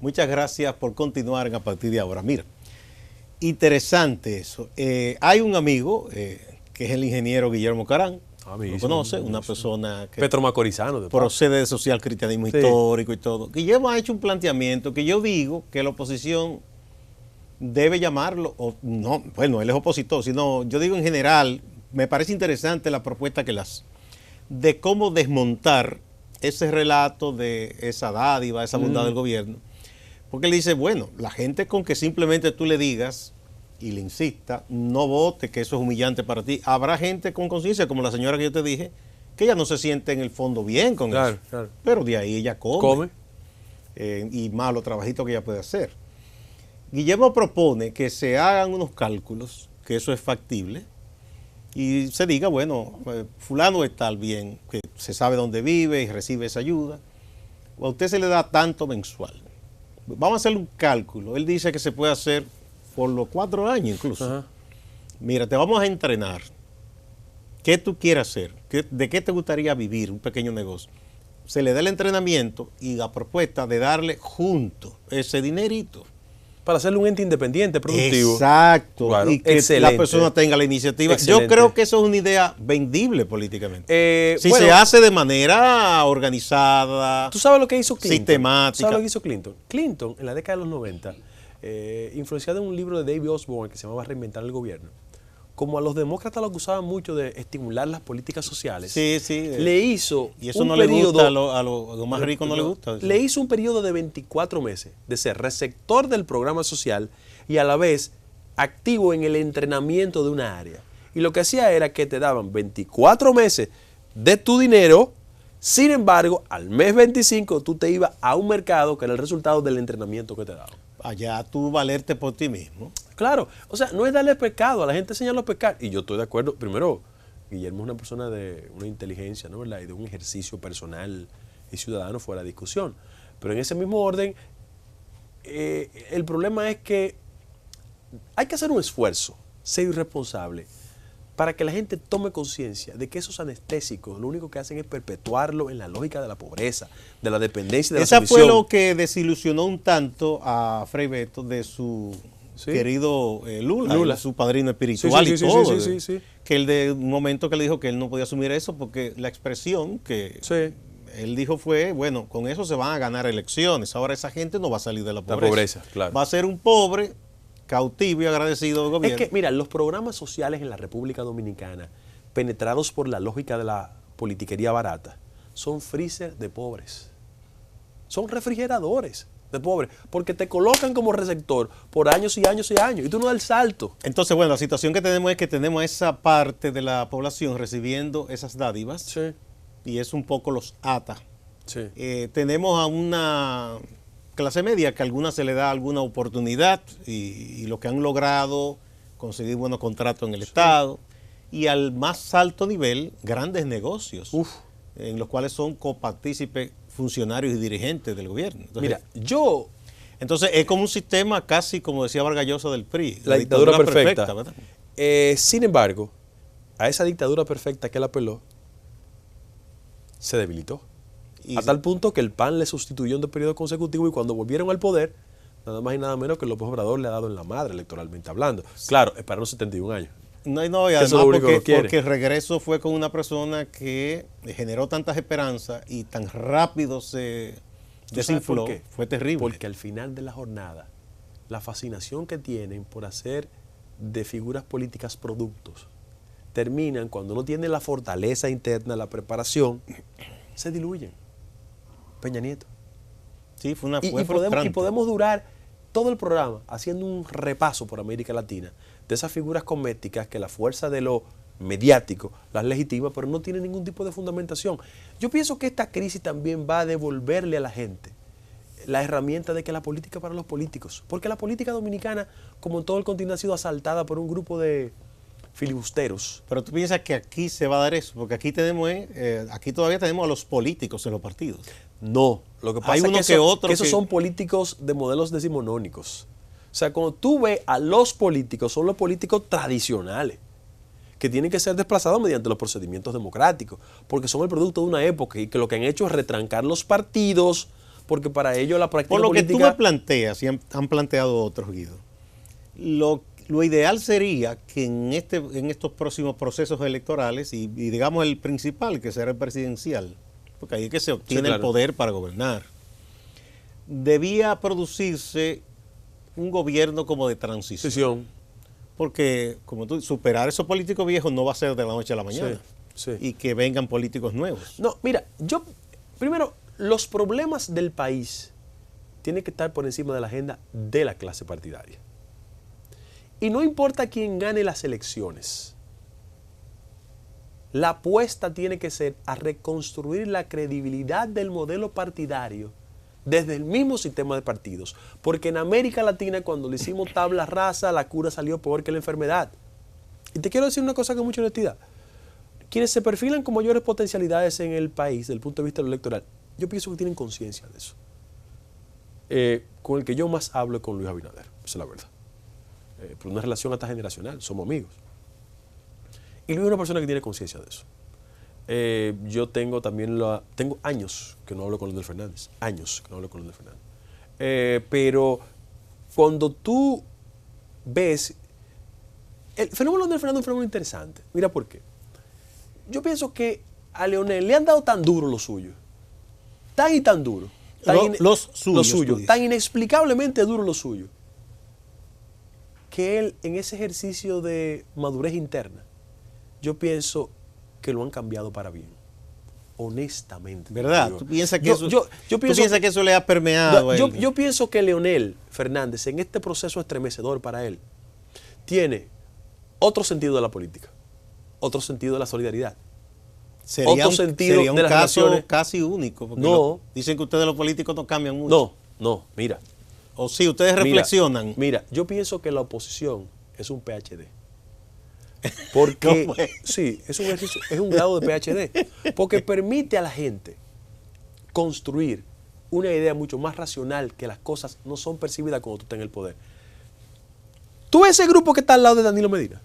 Muchas gracias por continuar a partir de ahora. Mira, interesante eso. Hay un amigo que es el ingeniero Guillermo Carán. Lo conoce, una persona que petromacorizano procede de social cristianismo histórico y todo. Guillermo ha hecho un planteamiento que yo digo que la oposición debe llamarlo, o no, bueno, él es opositor, sino yo digo en general, me parece interesante la propuesta que él hace, de cómo desmontar ese relato de esa dádiva, esa bondad del gobierno. Porque él dice, bueno, la gente con que simplemente tú le digas y le insista, no vote, que eso es humillante para ti. Habrá gente con conciencia, como la señora que yo te dije, que ella no se siente en el fondo bien con eso. Claro. Pero de ahí ella come. Y más los trabajitos que ella puede hacer. Guillermo propone que se hagan unos cálculos, que eso es factible, y se diga, bueno, fulano es tal bien, que se sabe dónde vive y recibe esa ayuda, o a usted se le da tanto mensual. Vamos a hacer un cálculo. Él dice que se puede hacer por los 4 años incluso. Ajá. Mira, te vamos a entrenar. ¿Qué tú quieres hacer? ¿De qué te gustaría vivir un pequeño negocio? Se le da el entrenamiento y la propuesta de darle junto ese dinerito. Para hacerle un ente independiente, productivo. Exacto. Claro. Y que la persona tenga la iniciativa. Excelente. Yo creo que eso es una idea vendible políticamente. Si se hace de manera organizada. ¿Tú sabes lo que hizo Clinton? Sistemática. ¿Sabes lo que hizo Clinton? Clinton, en la década de los 90, influenciado en un libro de David Osborne que se llamaba Reinventar el Gobierno, como a los demócratas lo acusaban mucho de estimular las políticas sociales, le hizo y eso un no periodo, le gusta, a los más ricos no le gusta. Le hizo un periodo de 24 meses de ser receptor del programa social y a la vez activo en el entrenamiento de una área. Y lo que hacía era que te daban 24 meses de tu dinero, sin embargo, al mes 25 tú te ibas a un mercado que era el resultado del entrenamiento que te daban. Allá tú valerte por ti mismo. Claro, o sea, no es darle pecado, a la gente enseñarlo a pecar. Y yo estoy de acuerdo. Primero, Guillermo es una persona de una inteligencia, ¿no? ¿Verdad? Y de un ejercicio personal y ciudadano fuera de discusión. Pero en ese mismo orden, el problema es que hay que hacer un esfuerzo, ser irresponsable, para que la gente tome conciencia de que esos anestésicos lo único que hacen es perpetuarlo en la lógica de la pobreza, de la dependencia, de la sumisión. Esa fue lo que desilusionó un tanto a Frei Beto de su querido Lula, su padrino espiritual y todo. Que él de un momento que le dijo que él no podía asumir eso porque la expresión que él dijo fue, bueno, con eso se van a ganar elecciones. Ahora esa gente no va a salir de la pobreza. La pobreza, claro. Va a ser un pobre cautivo y agradecido del gobierno. Es que, mira, los programas sociales en la República Dominicana, penetrados por la lógica de la politiquería barata, son freezer de pobres. Son refrigeradores de pobres, porque te colocan como receptor por años y años y años, y tú no das el salto. Entonces, bueno, la situación que tenemos es que tenemos esa parte de la población recibiendo esas dádivas, y eso un poco los ata. Tenemos a una clase media que a algunas se le da alguna oportunidad y lo que han logrado conseguir buenos contratos en el Estado, y al más alto nivel grandes negocios en los cuales son copartícipes funcionarios y dirigentes del gobierno. Entonces, entonces es como un sistema casi como decía Vargas Llosa del PRI, la dictadura perfecta, ¿verdad? Sin embargo, a esa dictadura perfecta que él apeló se debilitó. A tal punto que el PAN le sustituyó en 2 periodos consecutivos y cuando volvieron al poder, nada más y nada menos que López Obrador le ha dado en la madre electoralmente hablando. Claro, es para los 71 años. No, no, y Que además eso es lo único que porque, quiere. porque el regreso fue con una persona que generó tantas esperanzas y tan rápido se ¿Tú sabes desinfló. por qué? Fue terrible. Porque al final de la jornada, la fascinación que tienen por hacer de figuras políticas productos terminan cuando no tienen la fortaleza interna, la preparación, se diluyen. Peña Nieto. Sí, fue una Y fue frustrante. podemos durar todo el programa haciendo un repaso por América Latina de esas figuras cosméticas que la fuerza de lo mediático las legitima, pero no tienen ningún tipo de fundamentación. Yo pienso que esta crisis también va a devolverle a la gente la herramienta de que la política es para los políticos, porque la política dominicana, como en todo el continente, ha sido asaltada por un grupo de filibusteros. Pero tú piensas que aquí se va a dar eso, porque aquí tenemos, aquí todavía tenemos a los políticos en los partidos. No, lo que pasa Hay es uno que, que otro esos que- son políticos de modelos decimonónicos. O sea, cuando tú ves a los políticos, son los políticos tradicionales, que tienen que ser desplazados mediante los procedimientos democráticos, porque son el producto de una época y que lo que han hecho es retrancar los partidos, porque para ello la práctica Por lo que tú política... me planteas, y han planteado otros, Guido, lo ideal sería que en estos próximos procesos electorales, y digamos el principal, que será el presidencial, porque ahí es que se obtiene claro. el poder para gobernar, debía producirse un gobierno como de transición. Decisión. Porque, como tú, superar esos políticos viejos no va a ser de la noche a la mañana. Sí, sí. Y que vengan políticos nuevos. No, mira, primero, los problemas del país tienen que estar por encima de la agenda de la clase partidaria. Y no importa quién gane las elecciones, la apuesta tiene que ser a reconstruir la credibilidad del modelo partidario desde el mismo sistema de partidos. Porque en América Latina, cuando le hicimos tabla rasa, la cura salió peor que la enfermedad. Y te quiero decir una cosa con mucha honestidad. Quienes se perfilan con mayores potencialidades en el país, desde el punto de vista electoral, yo pienso que tienen conciencia de eso. Con el que yo más hablo es con Luis Abinader, esa es la verdad. Por una relación hasta generacional, somos amigos. Y Luis es una persona que tiene conciencia de eso. Yo tengo también tengo años que no hablo con Leonel Fernández, años que no hablo con Leonel Fernández. Pero cuando tú ves, el fenómeno de Leonel Fernández es un fenómeno interesante. Mira por qué. Yo pienso que a Leonel le han dado tan duro lo suyo, tan y tan duro, Los suyos, tú dices. tan inexplicablemente duro lo suyo, que él en ese ejercicio de madurez interna, yo pienso que lo han cambiado para bien, honestamente. ¿Verdad? Digo, ¿Tú piensas que, yo pienso que eso le ha permeado a él? yo pienso que Leonel Fernández, en este proceso estremecedor para él, tiene otro sentido de la política, otro sentido de la solidaridad. Sería otro sentido sería un de las caso relaciones. casi único. Porque No. dicen que ustedes los políticos no cambian mucho. No, mira. O sí, ustedes reflexionan. Mira, yo pienso que la oposición es un PhD. Porque, ¿Cómo es? sí, es un grado de PhD. Porque permite a la gente construir una idea mucho más racional que las cosas no son percibidas cuando tú estás en el poder. Tú ves ese grupo que está al lado de Danilo Medina.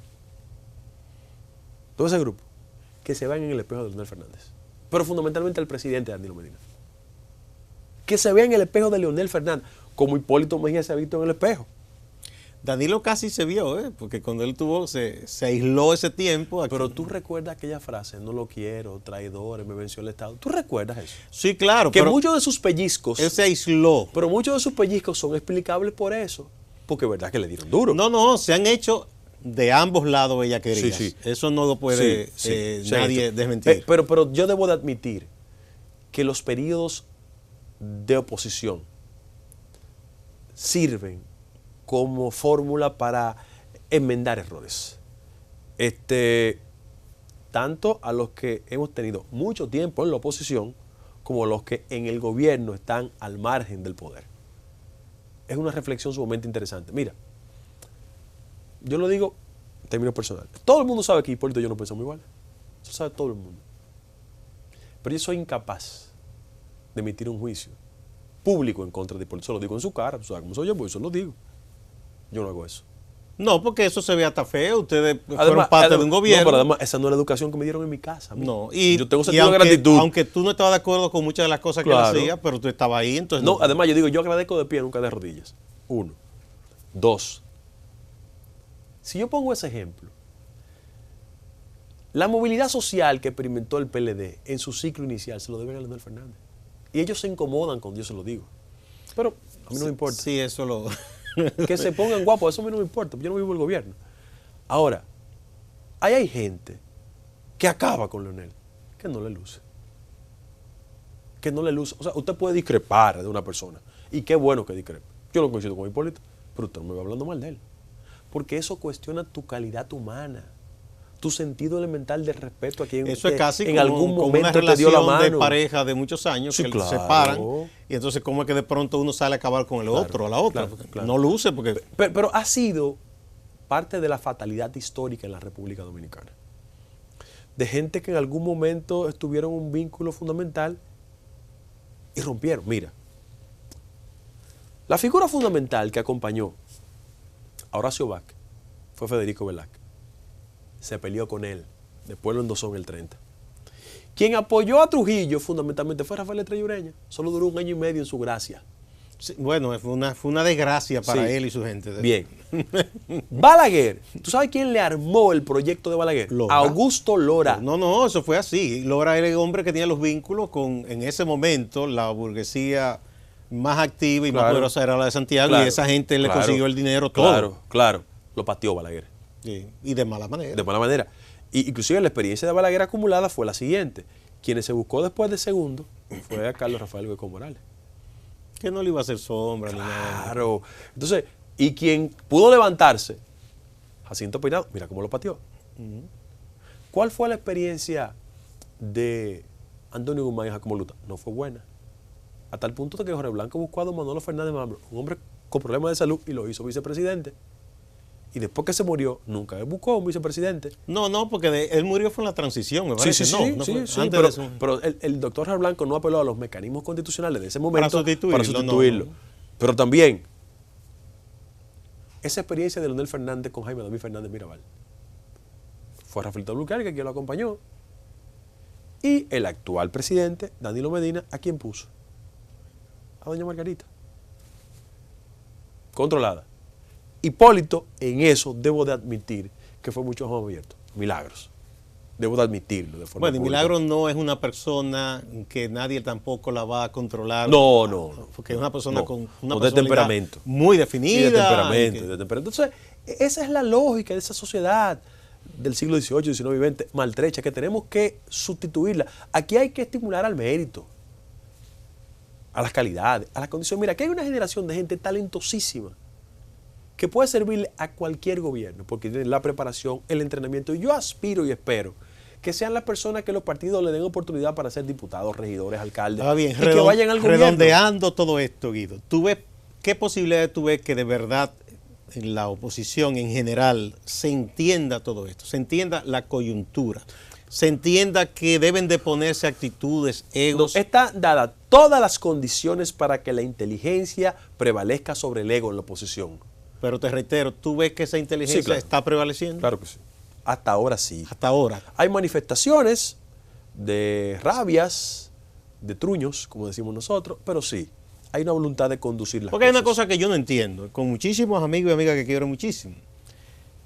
Todo ese grupo que se vean en el espejo de Leonel Fernández. Pero fundamentalmente el presidente Danilo Medina. Que se vea en el espejo de Leonel Fernández, como Hipólito Mejía se ha visto en el espejo. Danilo casi se vio, porque cuando él se aisló ese tiempo. Pero tú recuerdas aquella frase, no lo quiero, traidores, me venció el Estado. ¿Tú recuerdas eso? Sí, claro. Que pero muchos de sus pellizcos, él se aisló. pero muchos de sus pellizcos son explicables por eso. Porque es verdad que le dieron duro. No, se han hecho de ambos lados bellaquerías. Sí, sí. Eso no lo puede Se ha nadie hecho. desmentir. Pero yo debo de admitir que los periodos de oposición sirven como fórmula para enmendar errores. Tanto a los que hemos tenido mucho tiempo en la oposición, como a los que en el gobierno están al margen del poder. Es una reflexión sumamente interesante. Mira, yo lo digo en términos personales. Todo el mundo sabe que Hipólito y yo no pensamos igual. Eso sabe todo el mundo. Pero yo soy incapaz de emitir un juicio público en contra de Hipólito. Eso lo digo en su cara. Tú sabes cómo soy yo, pues eso lo digo. Yo no hago eso. No, porque eso se ve hasta feo. Ustedes fueron parte de un gobierno. No, pero además, esa no es la educación que me dieron en mi casa. No, yo tengo sentido de aunque, gratitud. aunque tú no estabas de acuerdo con muchas de las cosas que él Claro. hacía, pero tú estabas ahí, entonces No, además yo digo, yo agradezco de pie, nunca de rodillas. 1. 2. Si yo pongo ese ejemplo, La movilidad social que experimentó el PLD en su ciclo inicial se lo deben a Leonel Fernández. Y ellos se incomodan cuando yo se lo digo. Pero a mí no me importa. Sí, eso lo... Que se pongan guapos, eso a mí no me importa. Yo no vivo el gobierno. Ahora, ahí hay gente que acaba con Leonel, que no le luce. Que no le luce. O sea, usted puede discrepar de una persona. Y qué bueno que discrepe. Yo no coincido con Hipólito, pero usted no me va hablando mal de él. Porque eso cuestiona tu calidad humana, tu sentido elemental de respeto a quien eso es casi en como, algún como momento una te dio la relación mano. de pareja de muchos años, Sí, que claro. se separan y entonces como es que de pronto uno sale a acabar con el otro, a la otra. Claro. No luce porque... Pero ha sido parte de la fatalidad histórica en la República Dominicana. De gente que en algún momento estuvieron en un vínculo fundamental y rompieron. Mira, la figura fundamental que acompañó a Horacio Vázquez fue Federico Velázquez. Se peleó con él, después lo endosó en el 30. Quien apoyó a Trujillo fundamentalmente fue Rafael Estrella Ureña. Solo duró 1 año y medio en su gracia. Sí, bueno, fue una desgracia para Sí. él y su gente. Bien. Balaguer, ¿tú sabes quién le armó el proyecto de Balaguer? Lora. Augusto Lora. No, eso fue así. Lora era el hombre que tenía los vínculos con, en ese momento, la burguesía más activa y más Claro. poderosa era la de Santiago, Claro, y esa gente le claro, consiguió el dinero todo. Claro. Lo pateó Balaguer. Sí, y de mala manera. De mala manera. Y inclusive la experiencia de Balaguer acumulada fue la siguiente. Quienes se buscó después de segundo fue a Carlos Rafael Hueco Morales. Que no le iba a hacer sombra ni nada. Claro. Entonces, y quien pudo levantarse, Jacinto Peinado, mira cómo lo pateó. ¿Cuál fue la experiencia de Antonio Guzmán y Jacobo Luta? No fue buena. A tal punto de que Jorge Blanco buscó a don Manolo Fernández Mambro, un hombre con problemas de salud, y lo hizo vicepresidente. Y después que se murió, nunca buscó un vicepresidente. No, porque él murió fue en la transición, me parece. Sí, no fue sí, antes pero, de eso. pero el doctor Jorge Blanco no apeló a los mecanismos constitucionales de ese momento Para sustituirlo. No. Pero también, esa experiencia de Leonel Fernández con Jaime David Fernández Mirabal. Fue Rafaelito Albuquerque quien lo acompañó. Y el actual presidente, Danilo Medina, ¿a quién puso? A doña Margarita. Controlada. Hipólito, en eso debo de admitir que fue mucho más abierto. Milagros. Debo de admitirlo de forma Bueno, y pública. Milagros no es una persona que nadie tampoco la va a controlar. No. Porque es una persona con una de personalidad temperamento. muy definida. Y de temperamento, y que- de temperamento. Entonces, esa es la lógica de esa sociedad del siglo XVIII, XIX y XX, maltrecha, que tenemos que sustituirla. Aquí hay que estimular al mérito, a las calidades, a las condiciones. Mira, aquí hay una generación de gente talentosísima que puede servirle a cualquier gobierno, porque tienen la preparación, el entrenamiento. Y yo aspiro y espero que sean las personas que los partidos le den oportunidad para ser diputados, regidores, alcaldes, Ah, bien, y que vayan al gobierno. redondeando todo esto, Guido. ¿Qué posibilidades tú ves que de verdad en la oposición en general se entienda todo esto? Se entienda la coyuntura. Se entienda que deben de ponerse actitudes, egos. Están dadas todas las condiciones para que la inteligencia prevalezca sobre el ego en la oposición. Pero te reitero, ¿tú ves que esa inteligencia Sí, claro. está prevaleciendo? Claro que sí. Hasta ahora sí. Hasta ahora. Hay manifestaciones de rabias, de truños, como decimos nosotros, pero sí, hay una voluntad de conducir las Porque hay una cosas. cosa que yo no entiendo, con muchísimos amigos y amigas que quiero muchísimo,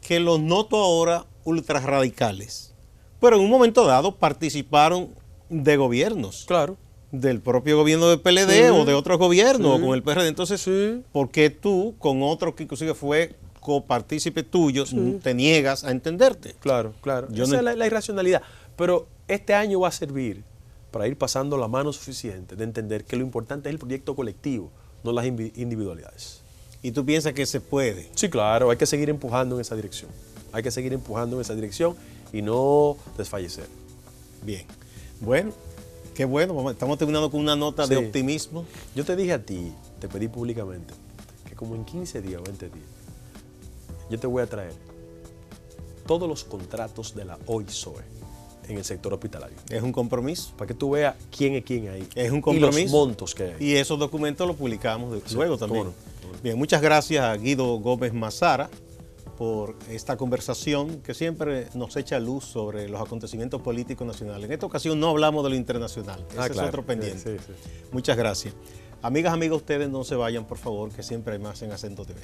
que los noto ahora ultra radicales, pero en un momento dado participaron de gobiernos, Claro. del propio gobierno del PLD o de otros gobiernos, Sí. o con el PRD. Entonces, Sí. ¿por qué tú, con otro que inclusive fue copartícipe tuyo, te niegas a entenderte? Claro. Yo Esa no- es la irracionalidad. Pero este año va a servir para ir pasando la mano suficiente de entender que lo importante es el proyecto colectivo, no las individualidades. Y tú piensas que se puede. Sí, claro, hay que seguir empujando en esa dirección. Hay que seguir empujando en esa dirección y no desfallecer. Bien. Bueno, qué bueno. Estamos terminando con una nota de Sí. optimismo. Yo te dije a ti, te pedí públicamente, que como en 15 días o 20 días, yo te voy a traer todos los contratos de la OISOE en el sector hospitalario, Es un compromiso. para que tú veas quién es quién ahí. Es un Y compromiso. los montos que hay. Y esos documentos los publicamos luego también. cómo no. Bien, muchas gracias a Guido Gómez Mazara por esta conversación que siempre nos echa luz sobre los acontecimientos políticos nacionales. En esta ocasión no hablamos de lo internacional, ese es Claro. otro pendiente. Sí. Muchas gracias. Amigas, amigos, ustedes no se vayan, por favor, que siempre hay más en Acento TV.